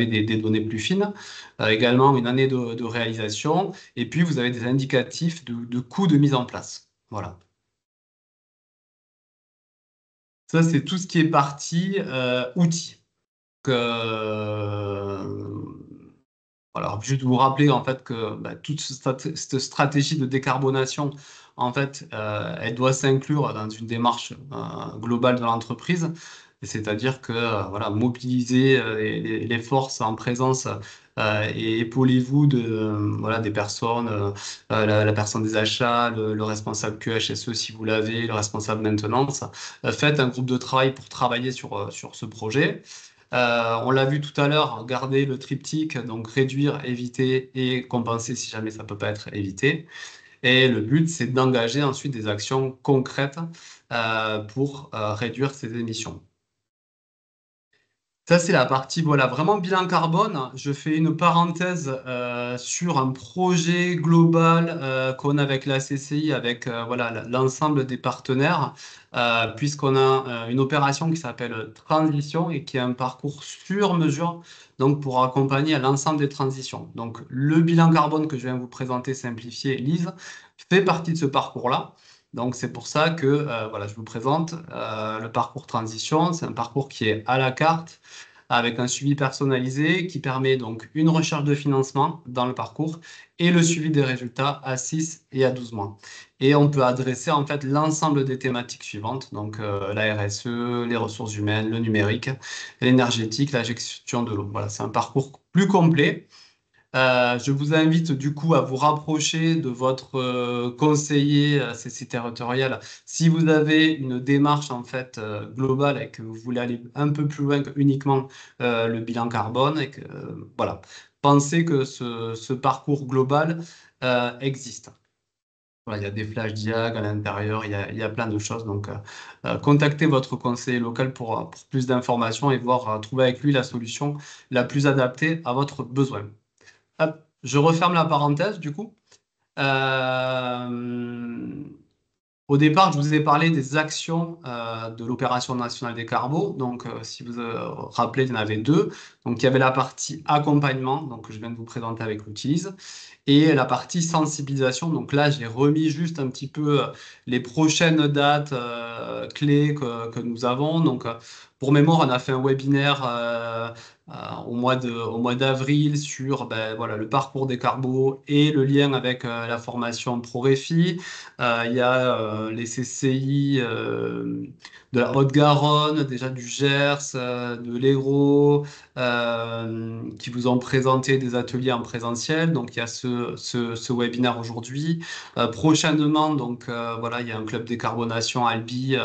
des données plus fines. Également une année de réalisation, et puis vous avez des indicatifs de coûts de mise en place. Voilà. Ça, c'est tout ce qui est partie outils. Donc, voilà, juste vous rappeler en fait que toute cette stratégie de décarbonation, en fait, elle doit s'inclure dans une démarche globale de l'entreprise. C'est-à-dire que voilà, mobiliser les forces en présence et épaulez-vous voilà, des personnes, la personne des achats, le responsable QHSE si vous l'avez, le responsable maintenance. Faites un groupe de travail pour travailler sur ce projet. On l'a vu tout à l'heure, garder le triptyque, donc réduire, éviter et compenser si jamais ça ne peut pas être évité. Et le but, c'est d'engager ensuite des actions concrètes pour réduire ces émissions. Ça, c'est la partie, voilà, vraiment bilan carbone. Je fais une parenthèse sur un projet global qu'on a avec la CCI, avec voilà, l'ensemble des partenaires, puisqu'on a une opération qui s'appelle Transition et qui est un parcours sur mesure, donc pour accompagner à l'ensemble des transitions. Donc, le bilan carbone que je viens vous présenter, simplifié, Lise, fait partie de ce parcours-là. Donc, c'est pour ça que voilà, je vous présente le parcours transition. C'est un parcours qui est à la carte avec un suivi personnalisé qui permet donc une recherche de financement dans le parcours et le suivi des résultats à 6 et à 12 mois. Et on peut adresser en fait l'ensemble des thématiques suivantes, donc la RSE, les ressources humaines, le numérique, l'énergétique, la gestion de l'eau. Voilà, c'est un parcours plus complet. Je vous invite du coup à vous rapprocher de votre conseiller CC territorial si vous avez une démarche en fait globale et que vous voulez aller un peu plus loin que uniquement le bilan carbone et que voilà, pensez que ce parcours global existe. Voilà, il y a des flash diag à l'intérieur, il y a plein de choses. Donc, contactez votre conseiller local pour plus d'informations et voir trouver avec lui la solution la plus adaptée à votre besoin. Hop, je referme la parenthèse du coup. Euh, Au départ, je vous ai parlé des actions de l'opération nationale des carbos. Donc, si vous vous rappelez, il y en avait deux. Donc, il y avait la partie accompagnement, donc que je viens de vous présenter avec l'Utilise, et la partie sensibilisation. Donc là, j'ai remis juste un petit peu les prochaines dates clés que nous avons. Donc, pour mémoire, on a fait un webinaire au mois d'avril sur ben, voilà, le parcours des carbos et le lien avec la formation ProRefi. Il y a les CCI de la Haute-Garonne, déjà du Gers, de l'Hérault, qui vous ont présenté des ateliers en présentiel. Donc, il y a ce webinaire aujourd'hui. Prochainement, donc, voilà, il y a un club décarbonation Albi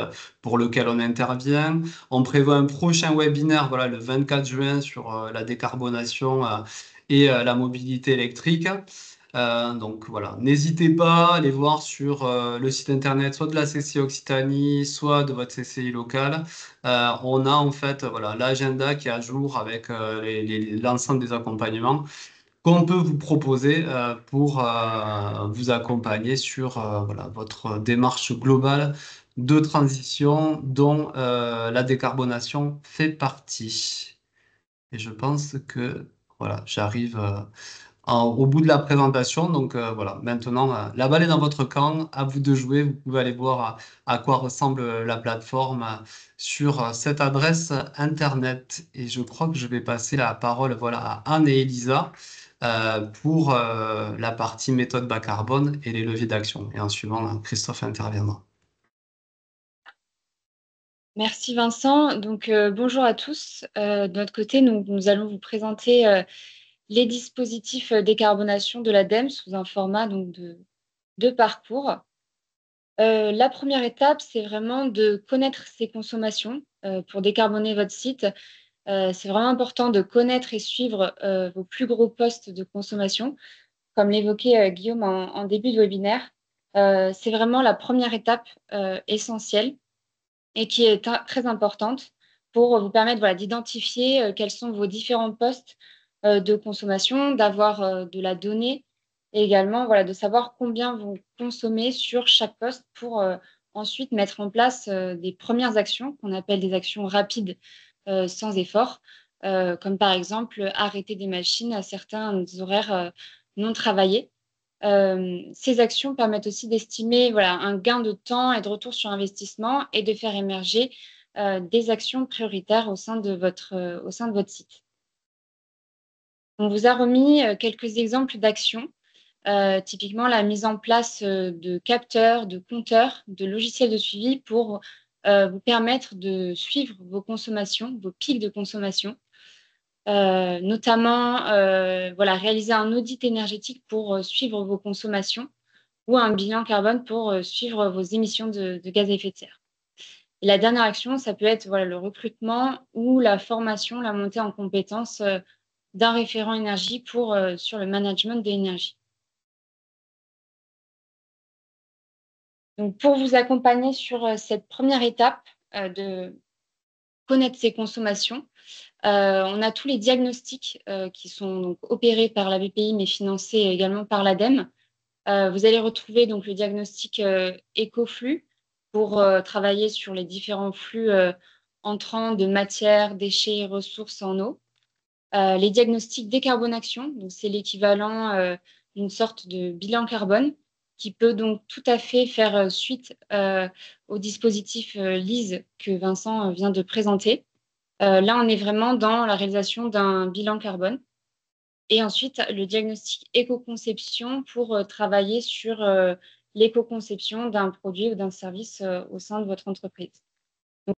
pour lequel on intervient. On prévoit un prochain webinaire, voilà, le 24 juin sur la décarbonation et la mobilité électrique. Donc voilà, n'hésitez pas à aller voir sur le site internet soit de la CCI Occitanie, soit de votre CCI locale. On a en fait voilà, l'agenda qui est à jour avec l'ensemble des accompagnements qu'on peut vous proposer pour vous accompagner sur voilà, votre démarche globale de transition dont la décarbonation fait partie. Et je pense que voilà, j'arrive au bout de la présentation. Donc voilà, maintenant, la balle est dans votre camp, à vous de jouer. Vous pouvez aller voir à quoi ressemble la plateforme sur cette adresse Internet. Et je crois que je vais passer la parole voilà, à Anne et Elisa pour la partie méthode bas carbone et les leviers d'action. Et en suivant, Christophe interviendra. Merci Vincent. Donc, bonjour à tous. De notre côté, nous allons vous présenter les dispositifs décarbonation de l'ADEME sous un format donc, de parcours. La première étape, c'est vraiment de connaître ses consommations pour décarboner votre site. C'est vraiment important de connaître et suivre vos plus gros postes de consommation, comme l'évoquait Guillaume en début de webinaire. C'est vraiment la première étape essentielle et qui est très importante pour vous permettre voilà, d'identifier quels sont vos différents postes de consommation, d'avoir de la donnée et également voilà, de savoir combien vous consommez sur chaque poste pour ensuite mettre en place des premières actions qu'on appelle des actions rapides sans effort, comme par exemple arrêter des machines à certains horaires non travaillés. Ces actions permettent aussi d'estimer voilà, un gain de temps et de retour sur investissement et de faire émerger des actions prioritaires au sein de votre site. On vous a remis quelques exemples d'actions, typiquement la mise en place de capteurs, de compteurs, de logiciels de suivi pour vous permettre de suivre vos consommations, vos pics de consommation. Notamment voilà, réaliser un audit énergétique pour suivre vos consommations ou un bilan carbone pour suivre vos émissions de gaz à effet de serre. Et la dernière action, ça peut être voilà, le recrutement ou la formation, la montée en compétences d'un référent énergie sur le management de l'énergie. Donc, pour vous accompagner sur cette première étape connaître ses consommations. On a tous les diagnostics qui sont donc opérés par la BPI, mais financés également par l'ADEME. Vous allez retrouver donc le diagnostic écoflux pour travailler sur les différents flux entrants de matières, déchets et ressources en eau. Les diagnostics décarbonation, donc c'est l'équivalent d'une sorte de bilan carbone qui peut donc tout à fait faire suite au dispositif LISE que Vincent vient de présenter. Là, on est vraiment dans la réalisation d'un bilan carbone. Et ensuite, le diagnostic éco-conception pour travailler sur l'éco-conception d'un produit ou d'un service au sein de votre entreprise. Donc,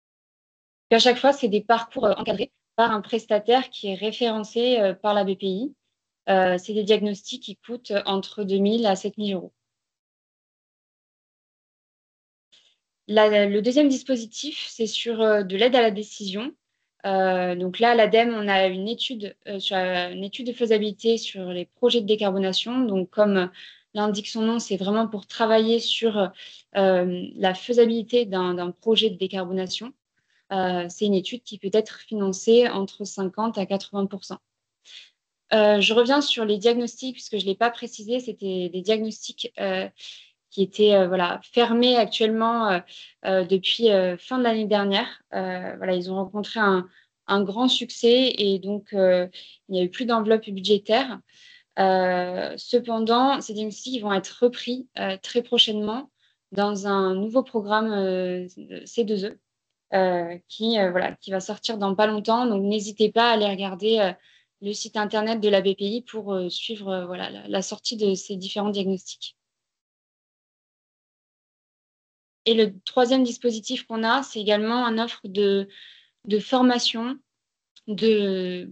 à chaque fois, c'est des parcours encadrés par un prestataire qui est référencé par la BPI. C'est des diagnostics qui coûtent entre 2 000 à 7 000 euros. Le deuxième dispositif, c'est sur de l'aide à la décision. Donc là, à l'ADEME, on a une étude de faisabilité sur les projets de décarbonation. Donc, comme l'indique son nom, c'est vraiment pour travailler sur la faisabilité d'un projet de décarbonation. C'est une étude qui peut être financée entre 50 à 80%. Je reviens sur les diagnostics, puisque je ne l'ai pas précisé, c'était des diagnostics qui étaient fermés actuellement depuis fin de l'année dernière. Ils ont rencontré un grand succès et donc il n'y a eu plus d'enveloppe budgétaire. Cependant, ces diagnostics vont être repris très prochainement dans un nouveau programme C2E qui va sortir dans pas longtemps. Donc, n'hésitez pas à aller regarder le site internet de la BPI pour suivre la sortie de ces différents diagnostics. Et le troisième dispositif qu'on a, c'est également une offre de formation, de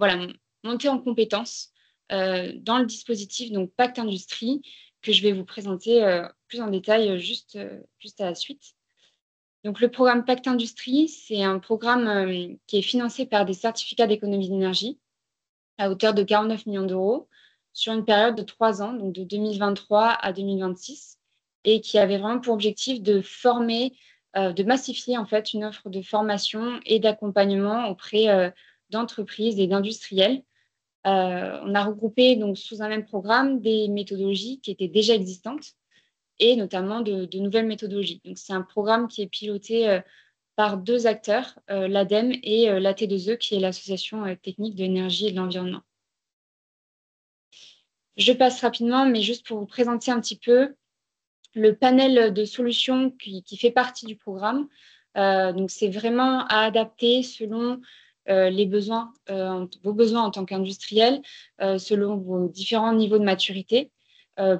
montée en compétences dans le dispositif donc Pacte Industrie, que je vais vous présenter plus en détail juste à la suite. Donc, le programme Pacte Industrie, c'est un programme qui est financé par des certificats d'économie d'énergie à hauteur de 49 millions d'euros sur une période de 3 ans, donc de 2023 à 2026, et qui avait vraiment pour objectif de former, de massifier en fait une offre de formation et d'accompagnement auprès d'entreprises et d'industriels. On a regroupé donc sous un même programme des méthodologies qui étaient déjà existantes et notamment de nouvelles méthodologies. Donc, c'est un programme qui est piloté par 2 acteurs, l'ADEME et l'AT2E, qui est l'Association technique de l'énergie et de l'environnement. Je passe rapidement, mais juste pour vous présenter un petit peu le panel de solutions qui fait partie du programme. Donc, c'est vraiment à adapter selon les besoins, vos besoins en tant qu'industriel, selon vos différents niveaux de maturité,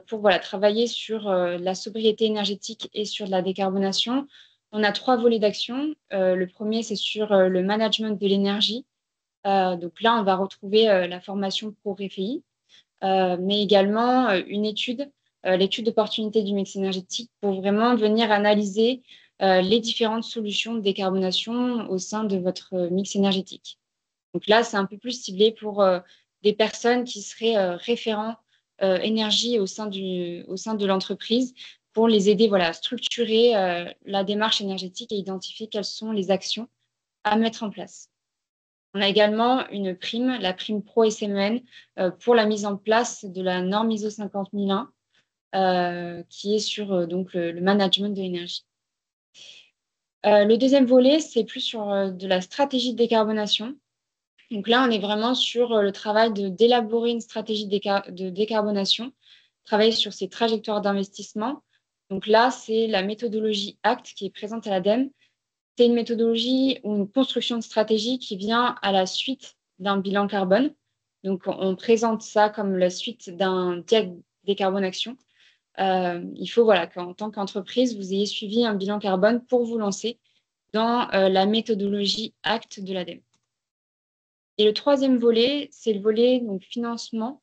pour travailler sur la sobriété énergétique et sur la décarbonation. On a 3 volets d'action. Le premier, c'est sur le management de l'énergie. Donc là, on va retrouver la formation pro RFI, mais également une étude, l'étude d'opportunité du mix énergétique pour vraiment venir analyser les différentes solutions de décarbonation au sein de votre mix énergétique. Donc là, c'est un peu plus ciblé pour des personnes qui seraient référents énergie au sein de l'entreprise pour les aider à structurer la démarche énergétique et identifier quelles sont les actions à mettre en place. On a également une prime, la prime Pro SMN, pour la mise en place de la norme ISO 50001, qui est sur donc le management de l'énergie. Le deuxième volet, c'est plus sur de la stratégie de décarbonation. Donc là, on est vraiment sur le travail d'élaborer une stratégie de décarbonation, travailler sur ces trajectoires d'investissement. Donc là, c'est la méthodologie ACT qui est présente à l'ADEME. C'est une méthodologie ou une construction de stratégie qui vient à la suite d'un bilan carbone. Donc, on présente ça comme la suite d'un diag décarbonation. Il faut qu'en tant qu'entreprise, vous ayez suivi un bilan carbone pour vous lancer dans la méthodologie ACT de l'ADEME. Et le troisième volet, c'est le volet donc, financement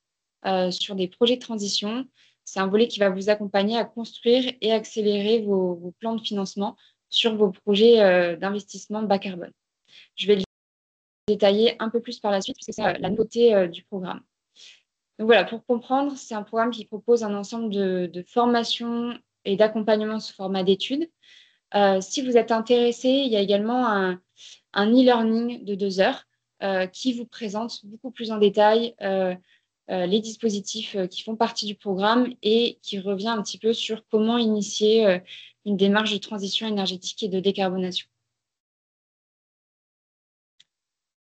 sur des projets de transition. C'est un volet qui va vous accompagner à construire et accélérer vos plans de financement sur vos projets d'investissement bas carbone. Je vais le détailler un peu plus par la suite, puisque c'est la nouveauté du programme. Donc voilà, pour comprendre, c'est un programme qui propose un ensemble de formations et d'accompagnement sous format d'études. Si vous êtes intéressé, il y a également un e-learning de 2 heures qui vous présente beaucoup plus en détail les dispositifs qui font partie du programme et qui revient un petit peu sur comment initier une démarche de transition énergétique et de décarbonation.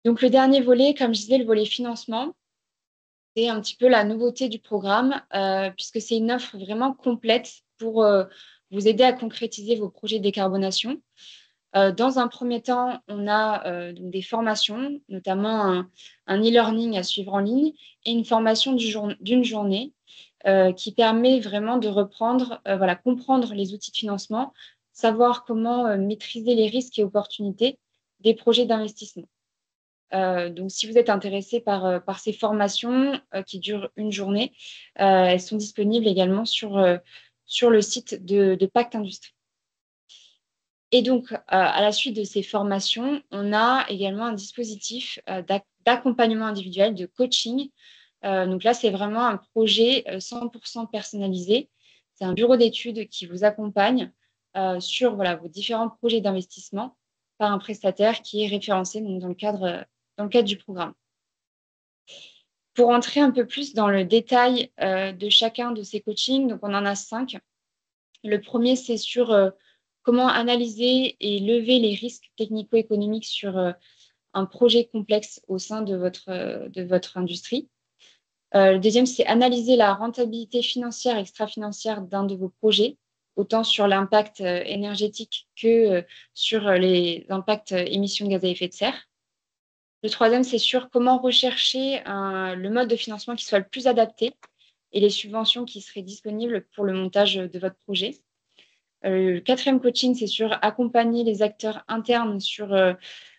Donc, le dernier volet, comme je disais, le volet financement, c'est un petit peu la nouveauté du programme, puisque c'est une offre vraiment complète pour vous aider à concrétiser vos projets de décarbonation. Dans un premier temps, on a donc des formations, notamment un e-learning à suivre en ligne et une formation d'une journée qui permet vraiment de reprendre, voilà, comprendre les outils de financement, savoir comment maîtriser les risques et opportunités des projets d'investissement. Donc, si vous êtes intéressé par ces formations qui durent une journée, elles sont disponibles également sur le site de Pacte Industrie. Et donc, à la suite de ces formations, on a également un dispositif d'accompagnement individuel, de coaching. Donc là, c'est vraiment un projet 100% personnalisé. C'est un bureau d'études qui vous accompagne sur voilà, vos différents projets d'investissement par un prestataire qui est référencé donc, dans le cadre du programme. Pour entrer un peu plus dans le détail de chacun de ces coachings, donc on en a 5. Le premier, c'est sur comment analyser et lever les risques technico-économiques sur un projet complexe au sein de votre industrie. Le deuxième, c'est analyser la rentabilité financière et extra-financière d'un de vos projets, autant sur l'impact énergétique que sur les impacts émissions de gaz à effet de serre. Le troisième, c'est sur comment rechercher le mode de financement qui soit le plus adapté et les subventions qui seraient disponibles pour le montage de votre projet. Le quatrième coaching, c'est sur accompagner les acteurs internes sur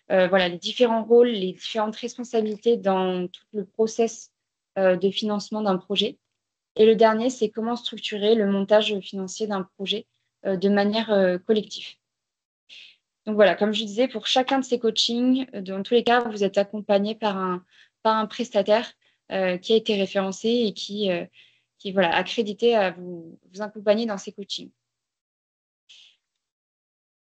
voilà, les différents rôles, les différentes responsabilités dans tout le process de financement d'un projet. Et le dernier, c'est comment structurer le montage financier d'un projet de manière collective. Donc voilà, comme je disais, pour chacun de ces coachings, dans tous les cas, vous êtes accompagné par un prestataire qui a été référencé et qui voilà, accrédité à vous accompagner dans ces coachings.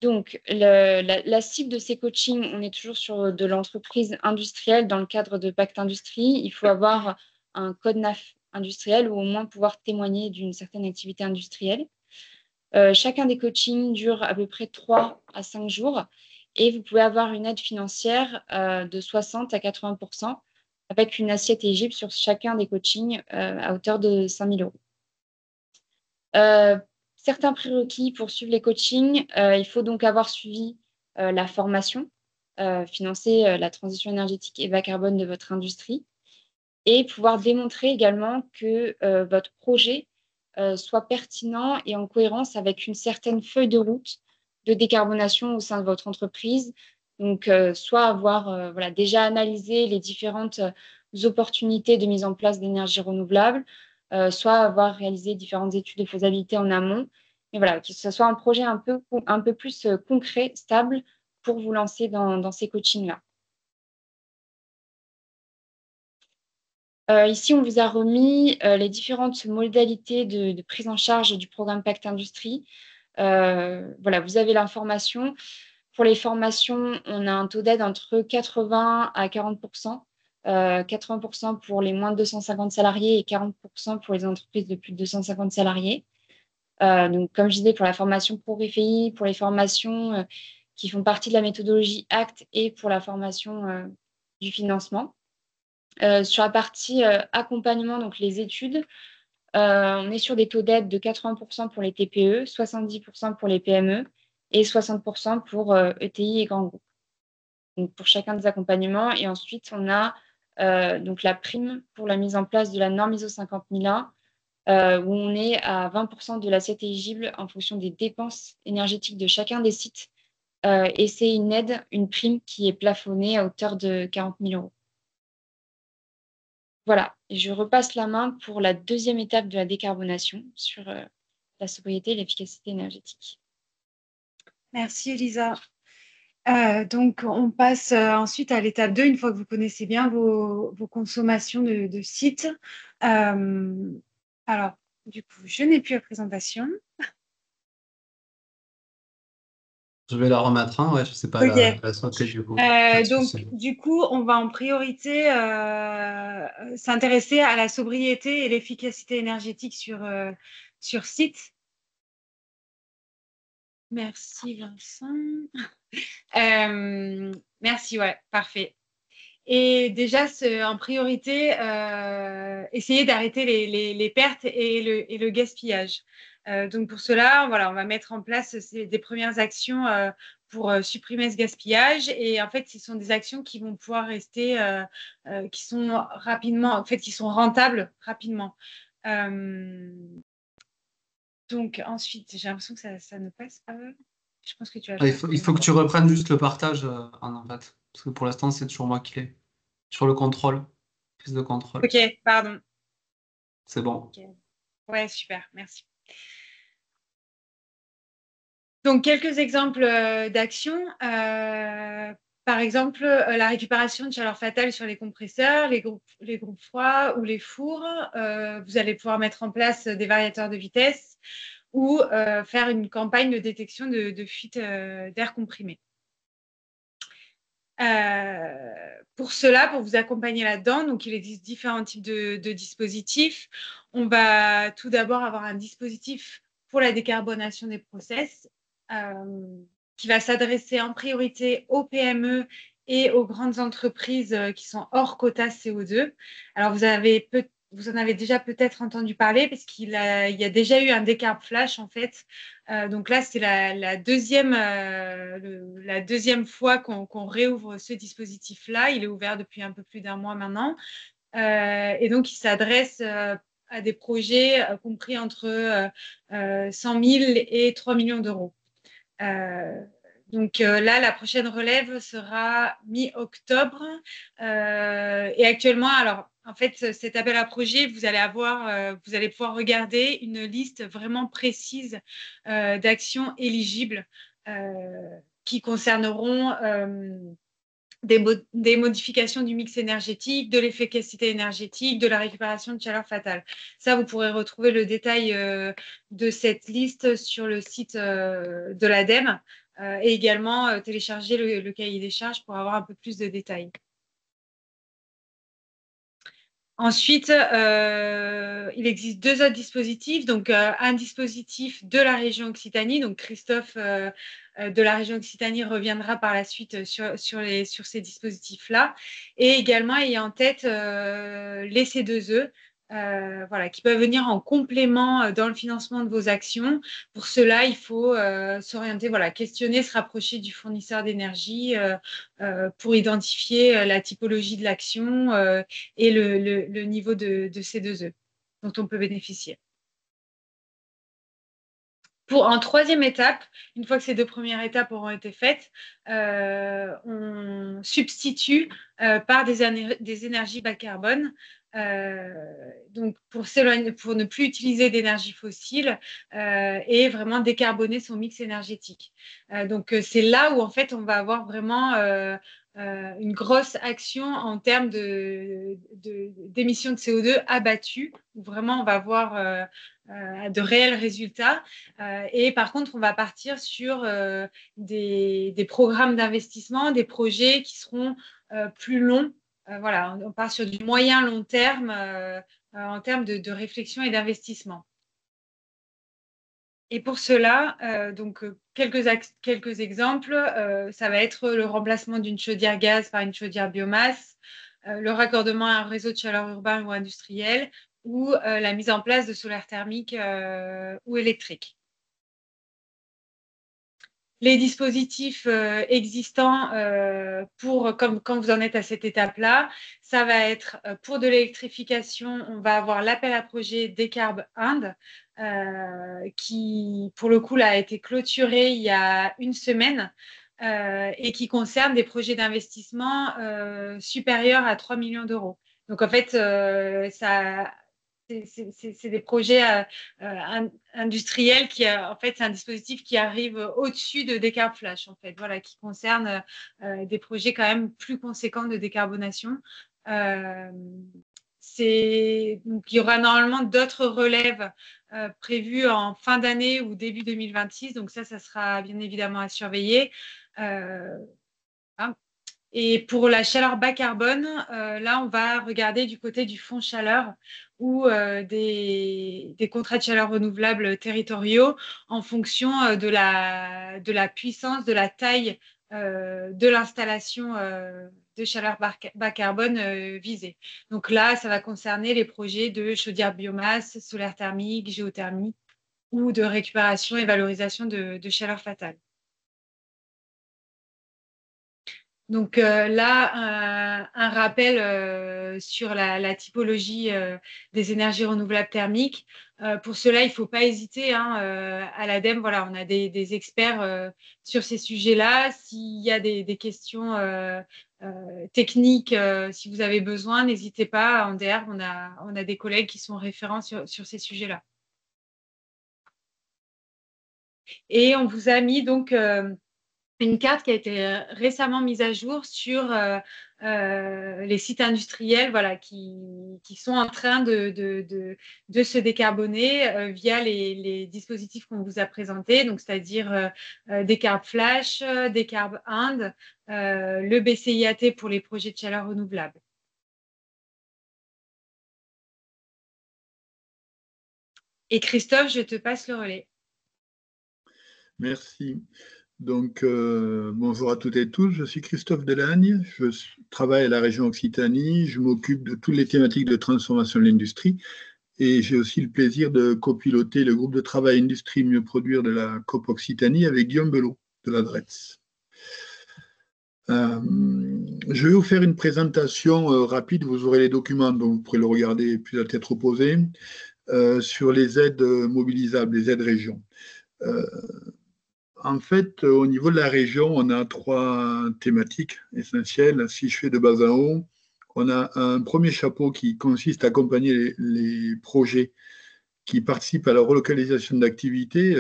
Donc, la cible de ces coachings, on est toujours sur de l'entreprise industrielle dans le cadre de Pacte Industrie. Il faut avoir un code NAF industriel ou au moins pouvoir témoigner d'une certaine activité industrielle. Chacun des coachings dure à peu près 3 à 5 jours et vous pouvez avoir une aide financière de 60 à 80% avec une assiette éligible sur chacun des coachings à hauteur de 5 000 €. Certains prérequis pour suivre les coachings, il faut donc avoir suivi la formation, financer la transition énergétique et bas carbone de votre industrie et pouvoir démontrer également que votre projet soit pertinent et en cohérence avec une certaine feuille de route de décarbonation au sein de votre entreprise. Donc, soit avoir voilà, déjà analysé les différentes opportunités de mise en place d'énergie renouvelable, soit avoir réalisé différentes études de faisabilité en amont. Mais voilà, que ce soit un projet un peu plus concret, stable, pour vous lancer dans ces coachings-là. Ici, on vous a remis les différentes modalités de prise en charge du programme Pacte Industrie. Voilà, vous avez l'information. Pour les formations, on a un taux d'aide entre 80 à 40%. 80% pour les moins de 250 salariés et 40% pour les entreprises de plus de 250 salariés. Donc, comme je disais, pour la formation pour RFI, pour les formations qui font partie de la méthodologie ACT et pour la formation du financement. Sur la partie accompagnement, donc les études, on est sur des taux d'aide de 80% pour les TPE, 70% pour les PME et 60% pour ETI et grands groupes. Donc, pour chacun des accompagnements. Et ensuite, on a donc la prime pour la mise en place de la norme ISO 50001, où on est à 20% de l'assiette éligible en fonction des dépenses énergétiques de chacun des sites. Et c'est une aide, une prime qui est plafonnée à hauteur de 40 000 €. Voilà, et je repasse la main pour la deuxième étape de la décarbonation sur la sobriété et l'efficacité énergétique. Merci Elisa. Donc, on passe ensuite à l'étape 2, une fois que vous connaissez bien vos consommations de sites. Alors, du coup, je n'ai plus la présentation. Je vais la remettre, hein. Ouais, je sais pas, Ok. la sauter du coup. Pas de Donc, souci. du coup, on va en priorité s'intéresser à la sobriété et l'efficacité énergétique sur site. Merci, Vincent. Merci, ouais, parfait. Et déjà, en priorité, essayer d'arrêter les pertes et le gaspillage. Donc pour cela, voilà, on va mettre en place des premières actions pour supprimer ce gaspillage. Et en fait, ce sont des actions qui vont pouvoir rester, qui sont rapidement, en fait, qui sont rentables rapidement. Donc ensuite, j'ai l'impression que ça ne passe pas. Je pense que tu vas Ah, faire. il faut que tu reprennes juste le partage, en fait. Parce que pour l'instant, c'est toujours moi qui l'ai. Sur le contrôle, prise de contrôle. Ok, pardon. C'est bon. Ok. Ouais, super, merci. Donc, quelques exemples d'actions. Par exemple, la récupération de chaleur fatale sur les compresseurs, les groupes froids ou les fours. Vous allez pouvoir mettre en place des variateurs de vitesse ou faire une campagne de détection de fuite d'air comprimé. Pour cela, pour vous accompagner là-dedans, donc il existe différents types de dispositifs. On va tout d'abord avoir un dispositif pour la décarbonation des process qui va s'adresser en priorité aux PME et aux grandes entreprises qui sont hors quota CO2. Alors, vous en avez déjà peut-être entendu parler parce il y a déjà eu un décarb flash en fait. Donc là, c'est la deuxième fois qu'on réouvre ce dispositif-là. Il est ouvert depuis un peu plus d'un mois maintenant. Et donc, il s'adresse à des projets compris entre 100 000 et 3 millions d'euros. Donc là, la prochaine relève sera mi-octobre. Et actuellement, alors, en fait, cet appel à projet, vous allez pouvoir regarder une liste vraiment précise d'actions éligibles qui concerneront des modifications du mix énergétique, de l'efficacité énergétique, de la récupération de chaleur fatale. Ça, vous pourrez retrouver le détail de cette liste sur le site de l'ADEME et également télécharger le cahier des charges pour avoir un peu plus de détails. Ensuite, il existe deux autres dispositifs. Donc, un dispositif de la région Occitanie. Donc, Christophe de la région Occitanie reviendra par la suite sur ces dispositifs-là. Et également, il y a en tête les C2E. Voilà, qui peuvent venir en complément dans le financement de vos actions. Pour cela, il faut s'orienter, voilà, questionner, se rapprocher du fournisseur d'énergie pour identifier la typologie de l'action et le niveau de C2E dont on peut bénéficier. En troisième étape, une fois que ces deux premières étapes auront été faites, on substitue par des énergies bas carbone. Donc pour ne plus utiliser d'énergie fossile et vraiment décarboner son mix énergétique. Donc c'est là où en fait on va avoir vraiment une grosse action en termes d'émissions de CO2 abattues, où vraiment on va avoir de réels résultats. Et par contre, on va partir sur des programmes d'investissement, des projets qui seront plus longs. Voilà, on part sur du moyen long terme en termes de réflexion et d'investissement. Et pour cela, donc quelques exemples, ça va être le remplacement d'une chaudière gaz par une chaudière biomasse, le raccordement à un réseau de chaleur urbain ou industriel, ou la mise en place de solaire thermique ou électrique. Les dispositifs existants quand vous en êtes à cette étape-là, ça va être pour de l'électrification, on va avoir l'appel à projet Décarb Inde qui, pour le coup, là, a été clôturé il y a une semaine et qui concerne des projets d'investissement supérieurs à 3 millions d'euros. Donc, en fait, c'est des projets industriels en fait, c'est un dispositif qui arrive au-dessus de Décarb Flash, en fait, voilà, qui concerne des projets quand même plus conséquents de décarbonation. Donc, il y aura normalement d'autres relèves prévues en fin d'année ou début 2026. Donc ça sera bien évidemment à surveiller. Hein. Et pour la chaleur bas carbone, là, on va regarder du côté du fonds chaleur ou des contrats de chaleur renouvelable territoriaux en fonction de la puissance, de la taille de l'installation de chaleur bas carbone visée. Donc là, ça va concerner les projets de chaudière biomasse, solaire thermique, géothermie ou de récupération et valorisation de chaleur fatale. Donc là, un rappel sur la typologie des énergies renouvelables thermiques. Pour cela, il ne faut pas hésiter. À l'ADEME, voilà, on a des experts sur ces sujets-là. S'il y a des questions techniques, si vous avez besoin, n'hésitez pas. En DR, on a des collègues qui sont référents sur ces sujets-là. Et on vous a mis donc une carte qui a été récemment mise à jour sur les sites industriels, voilà, qui sont en train de se décarboner via les dispositifs qu'on vous a présentés, donc c'est-à-dire Décarb Flash, Décarb Inde, le BCIAT pour les projets de chaleur renouvelable. Et Christophe, je te passe le relais. Merci. Donc, bonjour à toutes et tous, je suis Christophe Delagne, je travaille à la région Occitanie, je m'occupe de toutes les thématiques de transformation de l'industrie et j'ai aussi le plaisir de copiloter le groupe de travail Industrie Mieux Produire de la COP Occitanie avec Guillaume Belot de la DRETS. Je vais vous faire une présentation rapide, vous aurez les documents, donc vous pourrez le regarder puis la tête reposée, sur les aides mobilisables, les aides régions. En fait, au niveau de la région, on a 3 thématiques essentielles. Si je fais de bas en haut, on a un premier chapeau qui consiste à accompagner les projets qui participent à la relocalisation d'activités.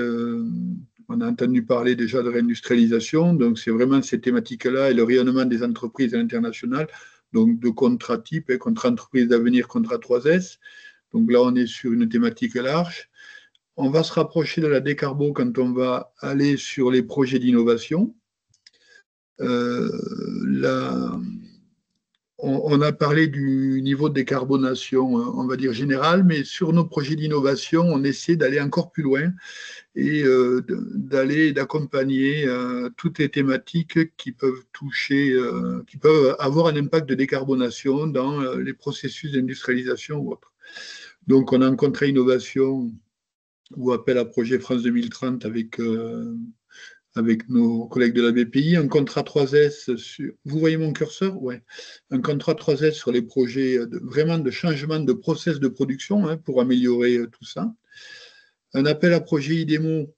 On a entendu parler déjà de réindustrialisation, donc c'est vraiment ces thématiques-là et le rayonnement des entreprises à l'international, donc de contrats type, contrat entreprise d'avenir, contrat 3S. Donc là, on est sur une thématique large. On va se rapprocher de la décarbo quand on va aller sur les projets d'innovation. On a parlé du niveau de décarbonation, on va dire général, mais sur nos projets d'innovation, on essaie d'aller encore plus loin et d'accompagner toutes les thématiques qui peuvent toucher, qui peuvent avoir un impact de décarbonation dans les processus d'industrialisation ou autres. Donc, on a un contrat innovation ou appel à projet France 2030 avec nos collègues de la BPI, un contrat 3S sur, vous voyez mon curseur? Ouais. Un contrat 3S sur les projets vraiment de changement de process de production pour améliorer tout ça. Un appel à projet IDEMO,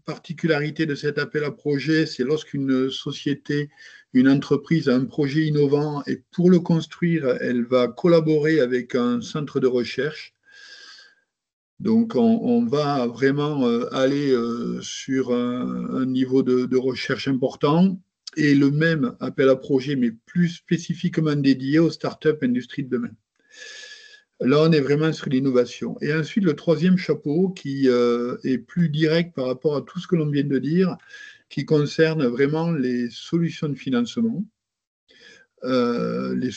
particularité de cet appel à projet, c'est lorsqu'une société, une entreprise a un projet innovant et pour le construire, elle va collaborer avec un centre de recherche. Donc, on va vraiment aller sur un niveau de recherche important et le même appel à projet, mais plus spécifiquement dédié aux startups industries de demain. Là, on est vraiment sur l'innovation. Et ensuite, le troisième chapeau qui est plus direct par rapport à tout ce que l'on vient de dire, qui concerne vraiment les solutions de financement.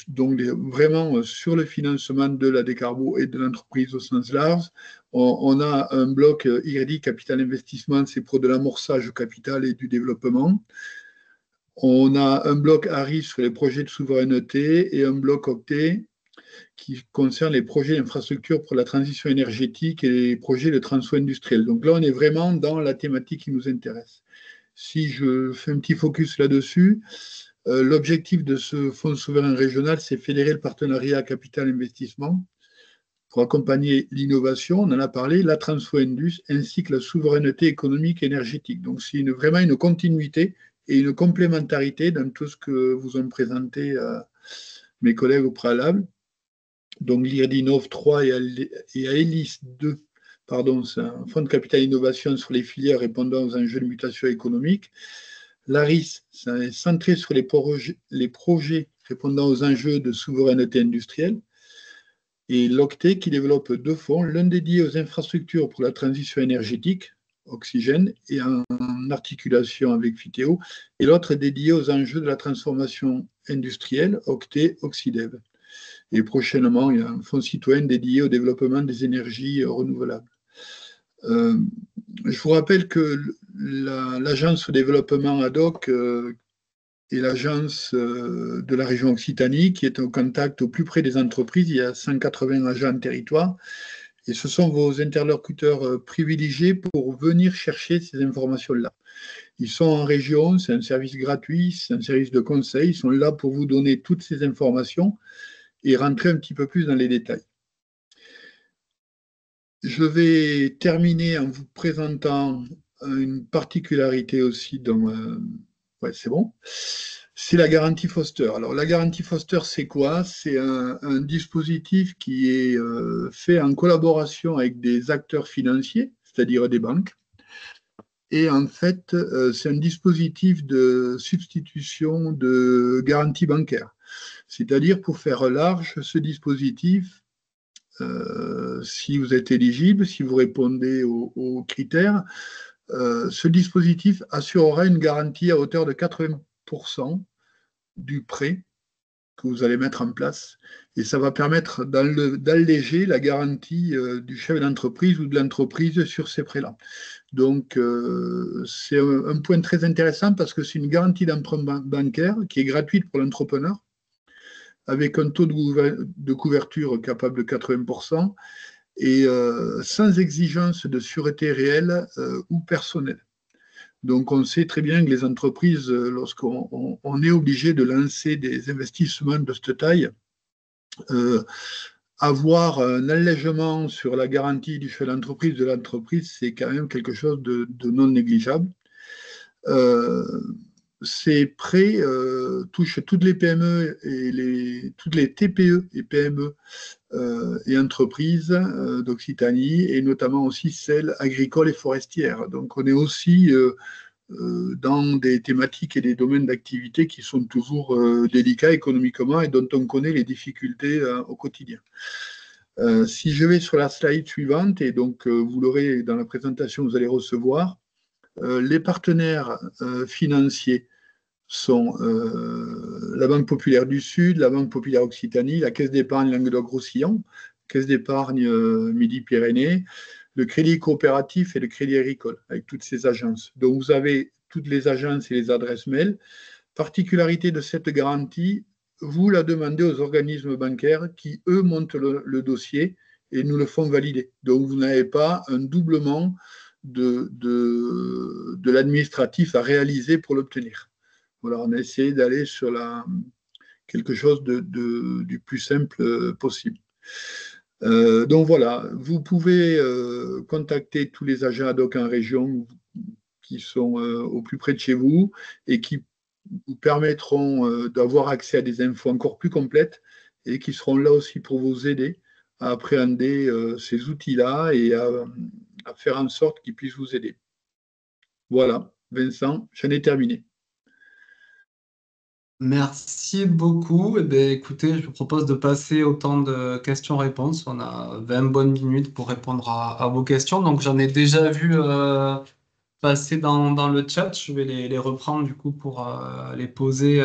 Donc vraiment sur le financement de la décarbo et de l'entreprise au sens large. On a un bloc IRDI, capital investissement, c'est pour de l'amorçage au capital et du développement. On a un bloc ARI sur les projets de souveraineté et un bloc OCTE qui concerne les projets d'infrastructure pour la transition énergétique et les projets de transfert industriel. Donc là, on est vraiment dans la thématique qui nous intéresse. Si je fais un petit focus là-dessus, l'objectif de ce fonds souverain régional, c'est fédérer le partenariat capital-investissement pour accompagner l'innovation, on en a parlé, la transfo-indus, ainsi que la souveraineté économique et énergétique. Donc, c'est vraiment une continuité et une complémentarité dans tout ce que vous ont présenté mes collègues au préalable. Donc, l'IRDI Innov 3 et AELIS 2, pardon, c'est un fonds de capital innovation sur les filières répondant aux enjeux de mutation économique. L'ARIS, c'est centré sur les projets répondant aux enjeux de souveraineté industrielle. et l'Octet qui développe 2 fonds, l'un dédié aux infrastructures pour la transition énergétique, Oxygène, et en articulation avec Fitéo, et l'autre dédié aux enjeux de la transformation industrielle, Octet Oxydev. Et prochainement, il y a un fonds citoyen dédié au développement des énergies renouvelables. Je vous rappelle que l'agence de développement ad hoc est l'agence de la région Occitanie qui est en contact au plus près des entreprises. Il y a 180 agents en territoire et ce sont vos interlocuteurs privilégiés pour venir chercher ces informations-là. Ils sont en région, c'est un service gratuit, c'est un service de conseil. Ils sont là pour vous donner toutes ces informations et rentrer un petit peu plus dans les détails. Je vais terminer en vous présentant une particularité aussi dans... ouais, c'est bon. C'est la garantie Foster. Alors, la garantie Foster, c'est quoi? C'est un dispositif qui est fait en collaboration avec des acteurs financiers, c'est-à-dire des banques. Et en fait, c'est un dispositif de substitution de garantie bancaire. C'est-à-dire, pour faire large, ce dispositif, si vous êtes éligible, si vous répondez aux critères, ce dispositif assurera une garantie à hauteur de 80% du prêt que vous allez mettre en place. Et ça va permettre d'alléger la garantie du chef d'entreprise ou de l'entreprise sur ces prêts-là. Donc, c'est un point très intéressant parce que c'est une garantie d'emprunt bancaire qui est gratuite pour l'entrepreneur, avec un taux de couverture capable de 80% et sans exigence de sûreté réelle ou personnelle. Donc, on sait très bien que les entreprises, lorsqu'on est obligé de lancer des investissements de cette taille, avoir un allègement sur la garantie du chef d'entreprise de l'entreprise, c'est quand même quelque chose de non négligeable. Ces prêts touchent toutes les PME et toutes les TPE et PME et entreprises d'Occitanie, et notamment aussi celles agricoles et forestières. Donc on est aussi dans des thématiques et des domaines d'activité qui sont toujours délicats économiquement et dont on connaît les difficultés au quotidien. Si je vais sur la slide suivante, et donc vous l'aurez dans la présentation, vous allez recevoir, les partenaires financiers sont la Banque Populaire du Sud, la Banque Populaire Occitanie, la Caisse d'épargne Languedoc-Roussillon, Caisse d'épargne Midi-Pyrénées, le Crédit Coopératif et le Crédit Agricole, avec toutes ces agences. Donc vous avez toutes les agences et les adresses mail. Particularité de cette garantie, vous la demandez aux organismes bancaires qui, eux, montent le dossier et nous le font valider. Donc vous n'avez pas un doublement de l'administratif à réaliser pour l'obtenir. Voilà, on a essayé d'aller sur quelque chose du plus simple possible. Donc voilà, vous pouvez contacter tous les agents ad hoc en région qui sont au plus près de chez vous et qui vous permettront d'avoir accès à des infos encore plus complètes et qui seront là aussi pour vous aider à appréhender ces outils-là et à faire en sorte qu'ils puissent vous aider. Voilà, Vincent, j'en ai terminé. Merci beaucoup. Eh bien, écoutez, je vous propose de passer au temps de questions-réponses. On a 20 bonnes minutes pour répondre à vos questions. Donc, j'en ai déjà vu passer dans le chat. Je vais les reprendre du coup pour les poser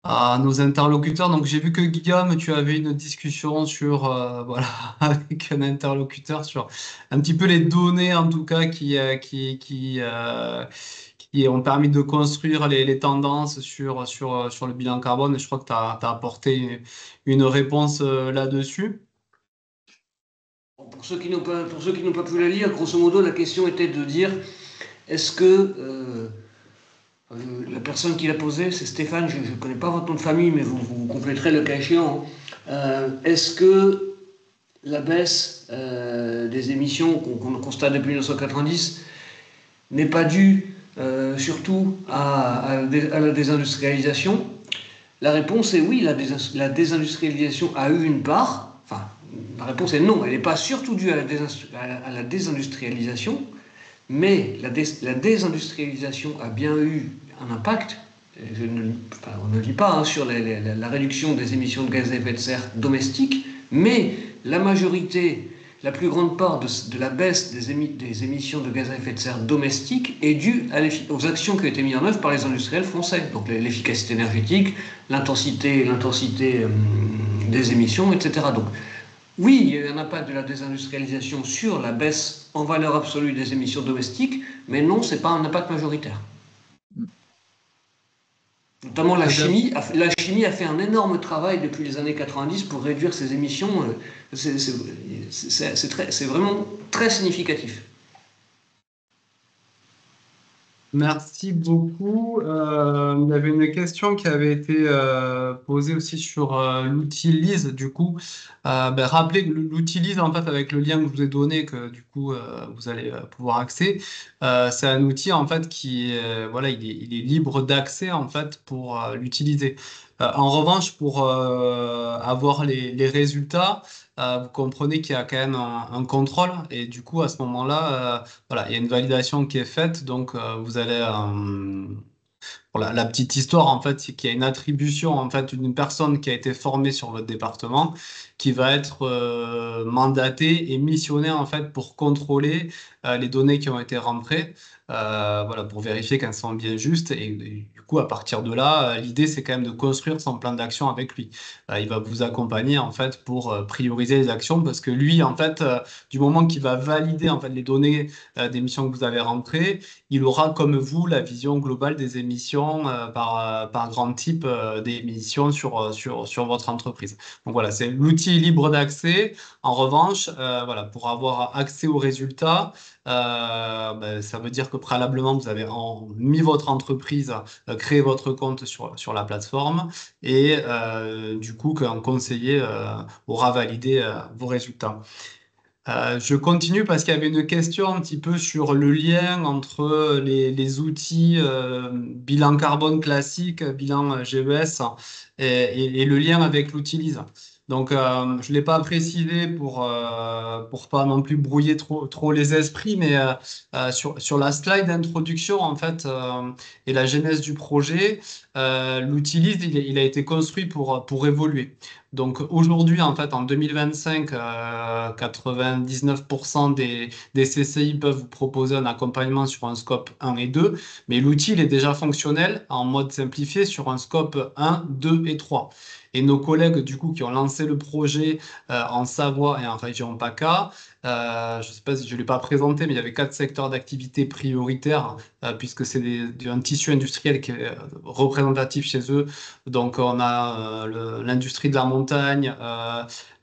à nos interlocuteurs. Donc, j'ai vu que Guillaume, tu avais une discussion sur, voilà, avec un interlocuteur sur un petit peu les données, en tout cas, qui ont permis de construire les tendances sur le bilan carbone. Et je crois que tu as apporté une réponse là-dessus. Pour ceux qui n'ont pas pu la lire, grosso modo, la question était de dire est-ce que la personne qui l'a posée, c'est Stéphane, je ne connais pas votre nom de famille, mais vous compléterez le cas échéant. Est-ce que la baisse des émissions qu'on constate depuis 1990 n'est pas due surtout à la désindustrialisation? La réponse est oui, la désindustrialisation a eu une part. Enfin, la réponse est non, elle n'est pas surtout due à la désindustrialisation, mais la désindustrialisation a bien eu un impact, on ne le dit pas, sur la réduction des émissions de gaz à effet de serre domestiques, Mais la majorité, la plus grande part de la baisse des émissions de gaz à effet de serre domestiques est due aux actions qui ont été mises en œuvre par les industriels français. Donc l'efficacité énergétique, l'intensité des émissions, etc. Donc oui, il y a eu un impact de la désindustrialisation sur la baisse en valeur absolue des émissions domestiques, mais non, ce n'est pas un impact majoritaire. Notamment la chimie a fait un énorme travail depuis les années 90 pour réduire ses émissions. C'est vraiment très significatif. Merci beaucoup. Il y avait une question qui avait été posée aussi sur l'outil LISE. Du coup, rappelez que l'outil LISE, en fait, avec le lien que je vous ai donné, que du coup, vous allez pouvoir accéder, c'est un outil, en fait, voilà, il est libre d'accès, en fait, pour l'utiliser. En revanche, pour avoir les résultats, vous comprenez qu'il y a quand même un contrôle et du coup, à ce moment-là, voilà, il y a une validation qui est faite. Donc, vous allez, pour la petite histoire, en fait, c'est qu'il y a une attribution, en fait, d'une personne qui a été formée sur votre département qui va être mandatée et missionnée, en fait, pour contrôler les données qui ont été rentrées. Voilà, pour vérifier qu'elles sont bien justes. Et du coup, à partir de là, l'idée, c'est quand même de construire son plan d'action avec lui. Il va vous accompagner, en fait, pour prioriser les actions parce que lui, en fait, du moment qu'il va valider, en fait, les données des missions que vous avez rentrées, il aura, comme vous, la vision globale des émissions par grand type d'émissions sur votre entreprise. Donc voilà, c'est l'outil libre d'accès. En revanche, voilà, pour avoir accès aux résultats, ça veut dire que préalablement, vous avez mis votre entreprise, créé votre compte sur la plateforme et du coup, qu'un conseiller aura validé vos résultats. Je continue parce qu'il y avait une question un petit peu sur le lien entre les outils bilan carbone classique, bilan GES et le lien avec l'outil LISE. Donc, je ne l'ai pas précisé pour pas non plus brouiller trop les esprits, mais sur la slide d'introduction, en fait, et la genèse du projet, l'outil LISE, il a été construit pour évoluer. Donc aujourd'hui, en fait, en 2025, 99% des CCI peuvent vous proposer un accompagnement sur un scope 1 et 2, mais l'outil il est déjà fonctionnel en mode simplifié sur un scope 1, 2 et 3. Et nos collègues, du coup, qui ont lancé le projet en Savoie et en région PACA, je ne sais pas si je ne l'ai pas présenté, mais il y avait 4 secteurs d'activité prioritaires, puisque c'est un tissu industriel qui est représentatif chez eux. Donc, on a l'industrie de la montagne,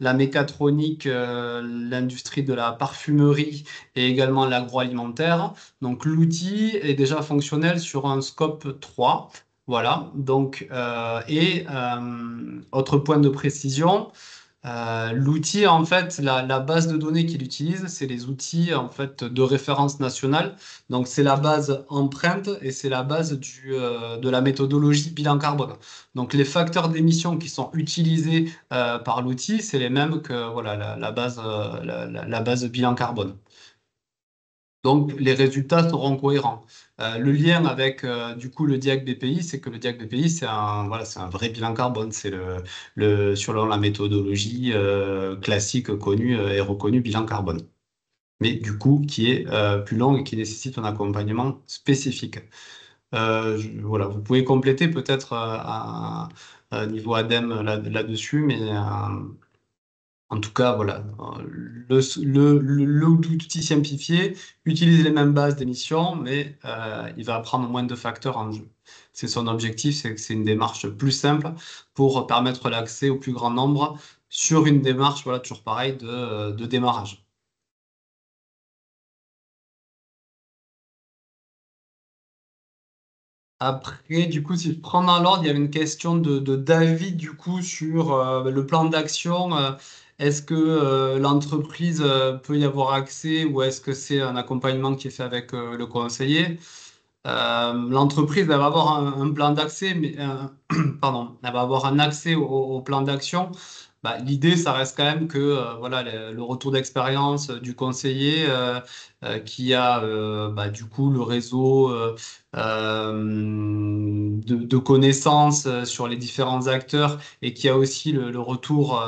la mécatronique, l'industrie de la parfumerie et également l'agroalimentaire. Donc, l'outil est déjà fonctionnel sur un scope 3. Voilà, donc, autre point de précision, l'outil, en fait, la base de données qu'il utilise, c'est les outils en fait, de référence nationale. Donc, c'est la base empreinte et c'est la base de la méthodologie bilan carbone. Donc, les facteurs d'émission qui sont utilisés par l'outil, c'est les mêmes que voilà, la base bilan carbone. Donc, les résultats seront cohérents. Le lien avec du coup le DIAC BPI, c'est que le DIAC BPI, c'est un vrai bilan carbone. C'est selon la méthodologie classique connue et reconnue bilan carbone. Mais du coup, qui est plus long et qui nécessite un accompagnement spécifique. Voilà, vous pouvez compléter peut-être à niveau ADEME là-dessus, mais en tout cas, voilà, l'outil simplifié utilise les mêmes bases d'émission, mais il va prendre moins de facteurs en jeu. C'est son objectif, c'est que c'est une démarche plus simple pour permettre l'accès au plus grand nombre sur une démarche, voilà, toujours pareil, de démarrage. Après, du coup, si je prends dans l'ordre, il y avait une question de David, du coup, sur le plan d'action. Est-ce que l'entreprise peut y avoir accès ou est-ce que c'est un accompagnement qui est fait avec le conseiller? L'entreprise, elle va avoir un plan d'accès, mais pardon, elle va avoir un accès au plan d'action. L'idée, ça reste quand même que voilà, le retour d'expérience du conseiller qui a du coup le réseau de connaissances sur les différents acteurs et qui a aussi le retour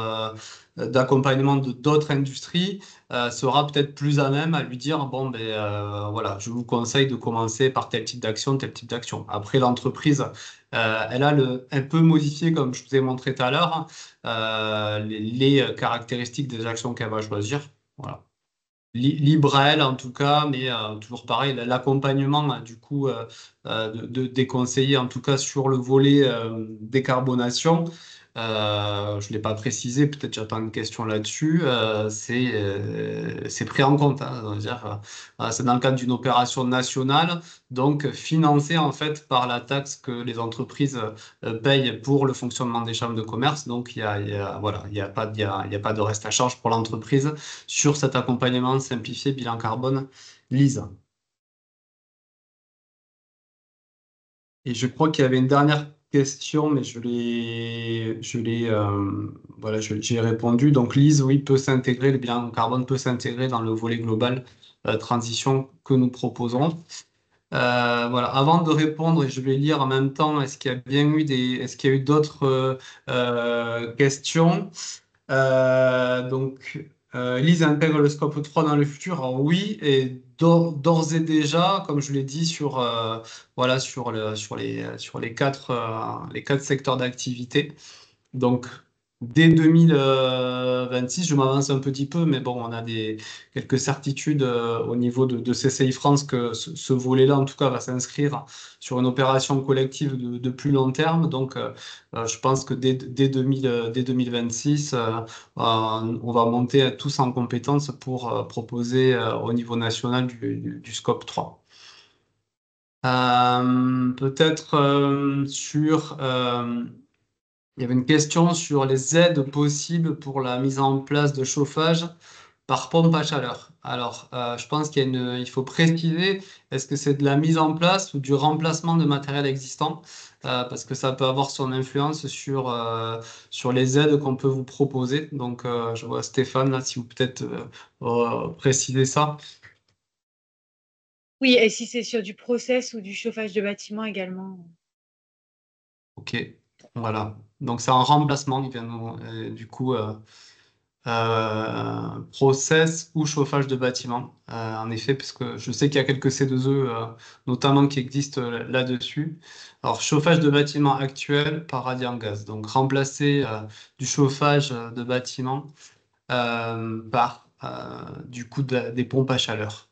d'accompagnement de d'autres industries sera peut-être plus à même à lui dire, bon, ben, voilà, je vous conseille de commencer par tel type d'action, tel type d'action. Après, l'entreprise, elle a un peu modifié, comme je vous ai montré tout à l'heure, les caractéristiques des actions qu'elle va choisir. Voilà. Libre à elle en tout cas, mais toujours pareil, l'accompagnement du coup des conseillers en tout cas sur le volet décarbonation, je ne l'ai pas précisé, peut-être j'attends une question là-dessus, c'est pris en compte, hein, c'est-à-dire, c'est dans le cadre d'une opération nationale, donc financée en fait par la taxe que les entreprises payent pour le fonctionnement des chambres de commerce, donc voilà, il y a pas, il y a pas de reste à charge pour l'entreprise sur cet accompagnement simplifié bilan carbone LISA. Et je crois qu'il y avait une dernière question, mais voilà, j'ai répondu. Donc LISA, oui, peut s'intégrer, le bilan carbone peut s'intégrer dans le volet global transition que nous proposons. Voilà. Avant de répondre, et je vais lire en même temps, est-ce qu'il y a est-ce qu'il y a eu d'autres questions? Donc, Lise intègre le scope 3 dans le futur. Alors oui, et d'ores et déjà, comme je l'ai dit, voilà, sur les quatre secteurs d'activité. Donc, dès 2026, je m'avance un petit peu, mais bon, on a quelques certitudes au niveau de CCI France que ce volet-là, en tout cas, va s'inscrire sur une opération collective de plus long terme. Donc, je pense que dès 2026, on va monter tous en compétence pour proposer au niveau national du scope 3. Peut-être il y avait une question sur les aides possibles pour la mise en place de chauffage par pompe à chaleur. Alors, je pense il faut préciser, est-ce que c'est de la mise en place ou du remplacement de matériel existant? Parce que ça peut avoir son influence sur les aides qu'on peut vous proposer. Donc, je vois Stéphane, là, si vous peut-être précisez ça. Oui, et si c'est sur du process ou du chauffage de bâtiment également. Ok, voilà. Donc, c'est un remplacement qui vient du coup... process ou chauffage de bâtiment. En effet, parce que je sais qu'il y a quelques C2E, notamment qui existent là-dessus. Alors, chauffage de bâtiment actuel par radiant gaz. Donc, remplacer du chauffage de bâtiment par du coup des pompes à chaleur.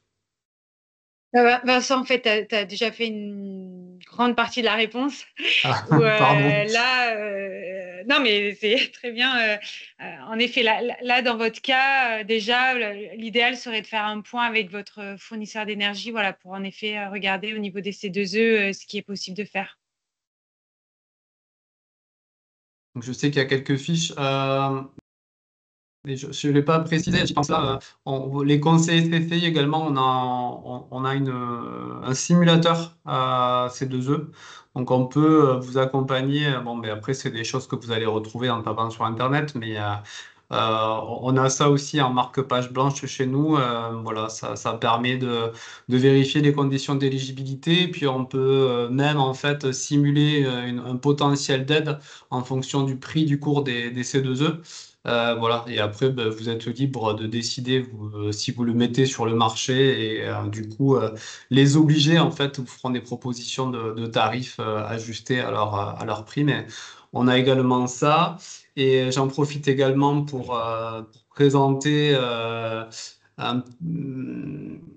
Vincent, en fait, tu as déjà fait une grande partie de la réponse. Ah, Où, pardon. là, non, mais c'est très bien. En effet, là, dans votre cas, déjà, l'idéal serait de faire un point avec votre fournisseur d'énergie, voilà, pour en effet regarder au niveau des C2E ce qui est possible de faire. Donc, je sais qu'il y a quelques fiches. Mais je ne l'ai pas précisé, je pense là, les conseils CCI également, on a un simulateur à C2E. Donc on peut vous accompagner. Bon, mais après, c'est des choses que vous allez retrouver en tapant sur Internet, mais on a ça aussi en marque page blanche chez nous. Voilà, ça permet de vérifier les conditions d'éligibilité. Puis on peut même en fait simuler un potentiel d'aide en fonction du prix du cours des C2E. Voilà, et après, ben, vous êtes libre de décider si vous le mettez sur le marché et du coup, les obligés, en fait, vous feront des propositions de tarifs ajustés à leur prix. Mais on a également ça et j'en profite également pour présenter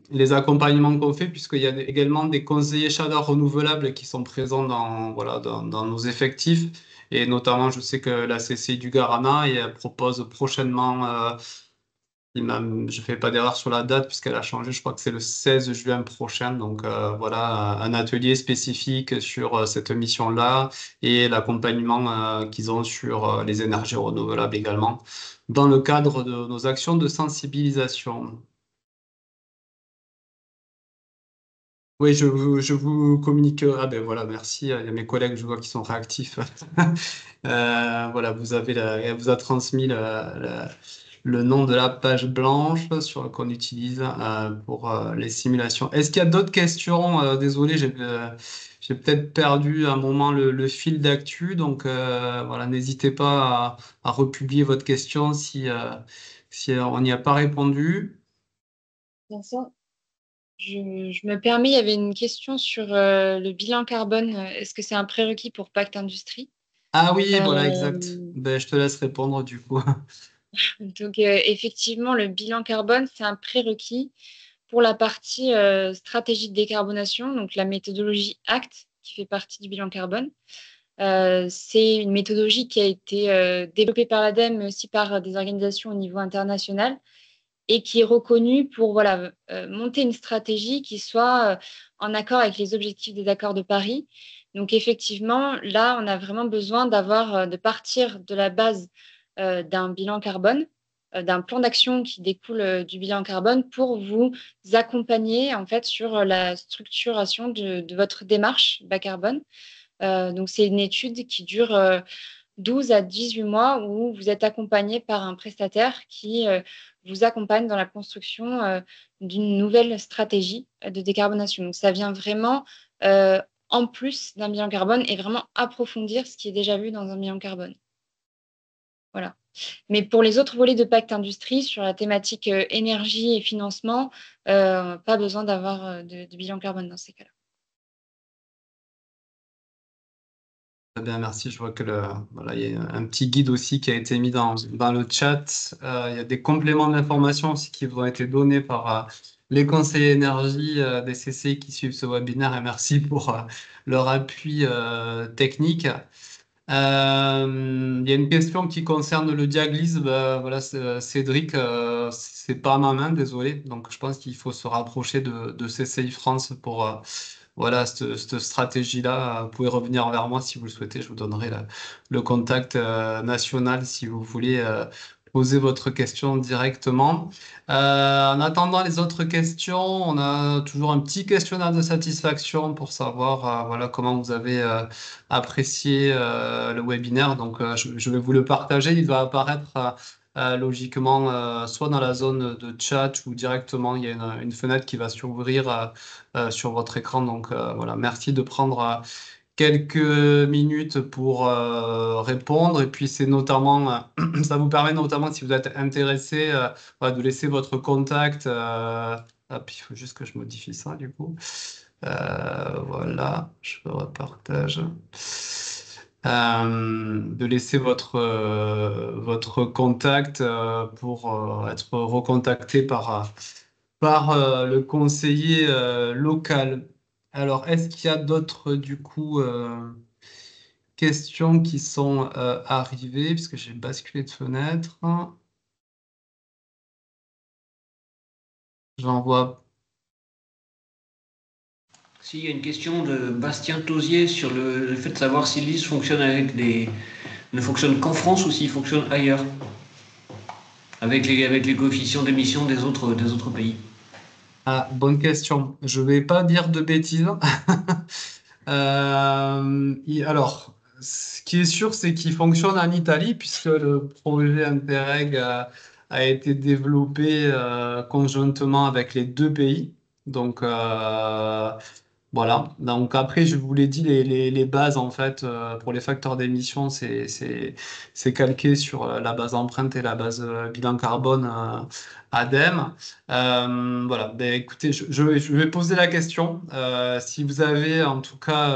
les accompagnements qu'on fait, puisqu'il y a également des conseillers chaleur renouvelables qui sont présents voilà, dans nos effectifs. Et notamment, je sais que la CCI du Garana et elle propose prochainement, je ne fais pas d'erreur sur la date puisqu'elle a changé, je crois que c'est le 16 juin prochain. Donc voilà, un atelier spécifique sur cette mission-là et l'accompagnement qu'ils ont sur les énergies renouvelables également, dans le cadre de nos actions de sensibilisation. Oui, je vous communique. Ah ben voilà, merci. Il y a mes collègues, je vois, qui sont réactifs. Voilà, elle vous a transmis le nom de la page blanche qu'on utilise pour les simulations. Est-ce qu'il y a d'autres questions? Désolé, j'ai peut-être perdu un moment le fil d'actu, donc voilà, n'hésitez pas à republier votre question si on n'y a pas répondu. Vincent, je me permets, il y avait une question sur le bilan carbone. Est-ce que c'est un prérequis pour Pacte Industrie? Ah oui, voilà, Euh, exact. Ben, je te laisse répondre du coup. donc, effectivement, le bilan carbone, c'est un prérequis pour la partie stratégie de décarbonation, donc la méthodologie ACT qui fait partie du bilan carbone. C'est une méthodologie qui a été développée par l'ADEME, mais aussi par des organisations au niveau international et qui est reconnue pour voilà, monter une stratégie qui soit en accord avec les objectifs des accords de Paris. Donc effectivement, là, on a vraiment besoin de partir de la base d'un bilan carbone, d'un plan d'action qui découle du bilan carbone pour vous accompagner en fait sur la structuration de votre démarche bas carbone. Donc c'est une étude qui dure 12 à 18 mois où vous êtes accompagné par un prestataire qui vous accompagne dans la construction d'une nouvelle stratégie de décarbonation. Donc, ça vient vraiment en plus d'un bilan carbone et vraiment approfondir ce qui est déjà vu dans un bilan carbone. Voilà. Mais pour les autres volets de Pacte Industrie, sur la thématique énergie et financement, pas besoin d'avoir de bilan carbone dans ces cas-là. Très bien, merci. Je vois que voilà, il y a un petit guide aussi qui a été mis dans le chat. Il y a des compléments d'information aussi qui vous ont été donnés par les conseillers énergie des CCI qui suivent ce webinaire et merci pour leur appui technique. Il y a une question qui concerne le dialyse. Voilà, Cédric, c'est pas à ma main, désolé. Donc, je pense qu'il faut se rapprocher de CCI France pour voilà, cette stratégie-là. Vous pouvez revenir vers moi si vous le souhaitez. Je vous donnerai le contact national si vous voulez poser votre question directement. En attendant les autres questions, on a toujours un petit questionnaire de satisfaction pour savoir voilà, comment vous avez apprécié le webinaire. Donc, je vais vous le partager. Il va apparaître logiquement soit dans la zone de chat ou directement. Il y a une fenêtre qui va s'ouvrir sur votre écran. Donc, voilà, merci de prendre quelques minutes pour répondre. Et puis, c'est notamment, ça vous permet notamment, si vous êtes intéressé, voilà, de laisser votre contact. Hop, il faut juste que je modifie ça, du coup. Voilà, je repartage. De laisser votre contact pour être recontacté par le conseiller local. Alors, est-ce qu'il y a d'autres, du coup, questions qui sont arrivées, puisque j'ai basculé de fenêtre. J'en vois. S'il y a une question de Bastien Tauzier sur le fait de savoir si l'IS fonctionne ne fonctionne qu'en France ou s'il fonctionne ailleurs, avec les coefficients d'émission des autres pays. Ah, bonne question. Je vais pas dire de bêtises. Alors, ce qui est sûr, c'est qu'il fonctionne en Italie, puisque le projet Interreg a été développé conjointement avec les deux pays. Donc, voilà. Donc après, je vous l'ai dit, les bases, en fait, pour les facteurs d'émission, c'est calqué sur la base empreinte et la base bilan carbone ADEME. Voilà. Ben, écoutez, je vais poser la question. Si vous avez, en tout cas,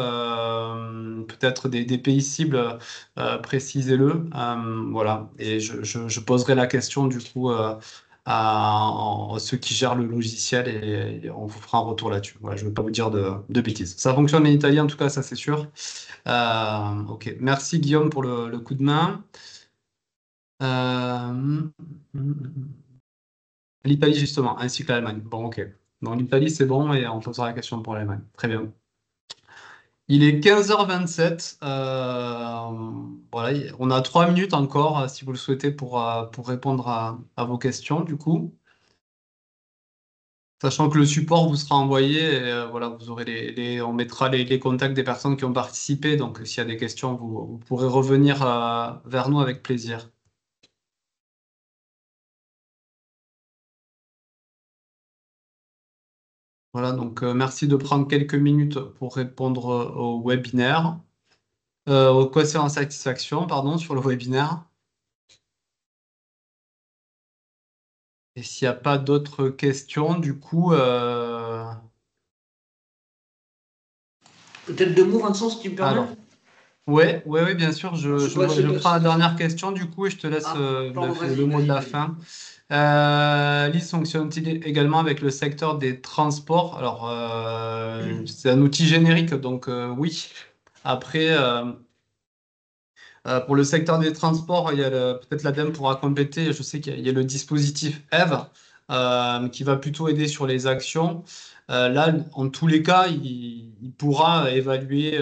peut-être des pays cibles, précisez-le. Voilà. Et je poserai la question, du coup, à ceux qui gèrent le logiciel et on vous fera un retour là-dessus. Voilà, je ne vais pas vous dire de bêtises. Ça fonctionne en italien, en tout cas, ça c'est sûr. Ok, merci Guillaume pour le coup de main. L'Italie, justement, ainsi que l'Allemagne. Bon, ok. Donc l'Italie, c'est bon et on posera la question pour l'Allemagne. Très bien. Il est 15h27. Voilà, on a 3 minutes encore, si vous le souhaitez, pour répondre à vos questions, du coup. Sachant que le support vous sera envoyé, et, voilà, vous aurez on mettra les contacts des personnes qui ont participé. Donc, s'il y a des questions, vous pourrez revenir vers nous avec plaisir. Voilà, donc merci de prendre quelques minutes pour répondre au webinaire, aux questions en satisfaction, pardon, sur le webinaire. Et s'il n'y a pas d'autres questions, du coup, Peut-être 2 mots, Vincent, si tu me permets. alors, ouais, bien sûr, je prends la dernière question, du coup, et je te laisse Pardon, le mot de la vas-y. fin. L'IS fonctionne-t-il également avec le secteur des transports? Alors, c'est un outil générique, donc oui. Après, pour le secteur des transports, il y a peut-être l'ADEME pourra compléter. Je sais qu'il y a le dispositif EVE qui va plutôt aider sur les actions. Là, en tous les cas, il pourra évaluer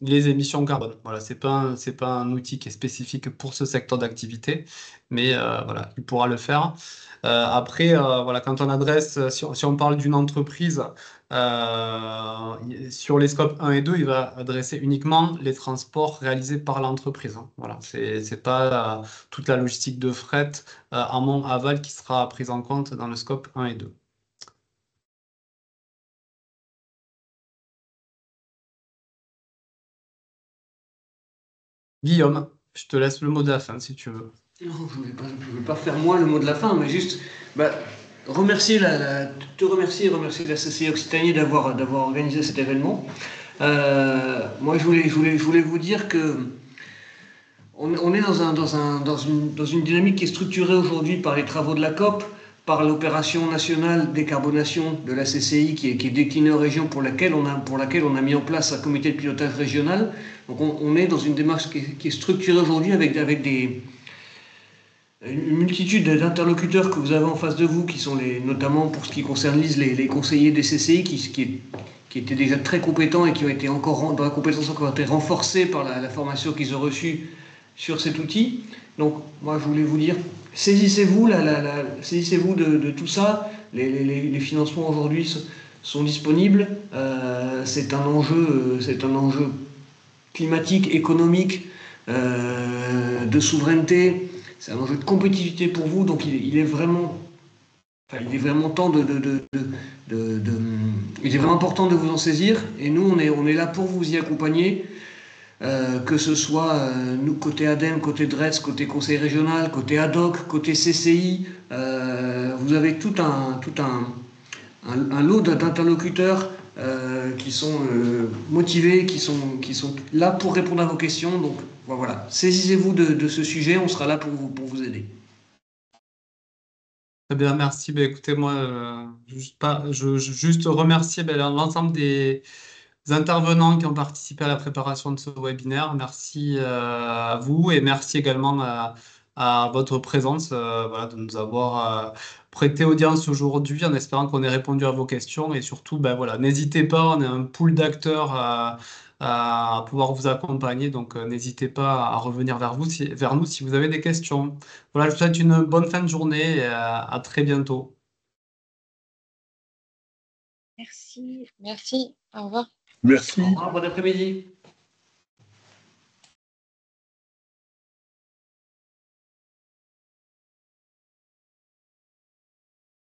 les émissions carbone. Voilà, c'est pas un outil qui est spécifique pour ce secteur d'activité, mais voilà, il pourra le faire. Après, voilà, quand on adresse, si on parle d'une entreprise, sur les scopes 1 et 2, il va adresser uniquement les transports réalisés par l'entreprise, hein. Voilà, c'est pas toute la logistique de fret amont, aval qui sera prise en compte dans le scope 1 et 2. Guillaume, je te laisse le mot de la fin si tu veux. Non, je ne vais pas faire moi le mot de la fin, mais juste te remercier et remercier la CCI Occitanie d'avoir organisé cet événement. Moi, je voulais vous dire que on est dans une dynamique qui est structurée aujourd'hui par les travaux de la COP, par l'opération nationale décarbonation de la CCI qui est déclinée aux régions pour laquelle on a mis en place un comité de pilotage régional. Donc on est dans une démarche qui est structurée aujourd'hui avec une multitude d'interlocuteurs que vous avez en face de vous, qui sont notamment pour ce qui concerne les conseillers des CCI, qui étaient déjà très compétents et qui ont été encore dans la compétence encore été renforcés par la formation qu'ils ont reçue sur cet outil. Donc moi je voulais vous dire, saisissez-vous de tout ça. Les financements aujourd'hui sont disponibles. C'est un enjeu climatique, économique, de souveraineté. C'est un enjeu de compétitivité pour vous, donc il est vraiment il est vraiment important de vous en saisir. Et nous, on est là pour vous y accompagner, que ce soit nous côté ADEME, côté DRETS, côté Conseil régional, côté ADOC, côté CCI. Vous avez tout un lot d'interlocuteurs qui sont motivés, qui sont là pour répondre à vos questions. Donc voilà, saisissez-vous de ce sujet, on sera là pour vous aider. Très bien, merci. Ben, écoutez, moi, juste remercier l'ensemble des intervenants qui ont participé à la préparation de ce webinaire. Merci à vous et merci également à votre présence, voilà, de nous avoir prêté audience aujourd'hui en espérant qu'on ait répondu à vos questions. Et surtout, ben, voilà, n'hésitez pas, on est un pool d'acteurs à pouvoir vous accompagner. Donc, n'hésitez pas à revenir vers nous si vous avez des questions. Voilà, je vous souhaite une bonne fin de journée et à très bientôt. Merci. Au revoir. Merci. Au revoir, bon après-midi.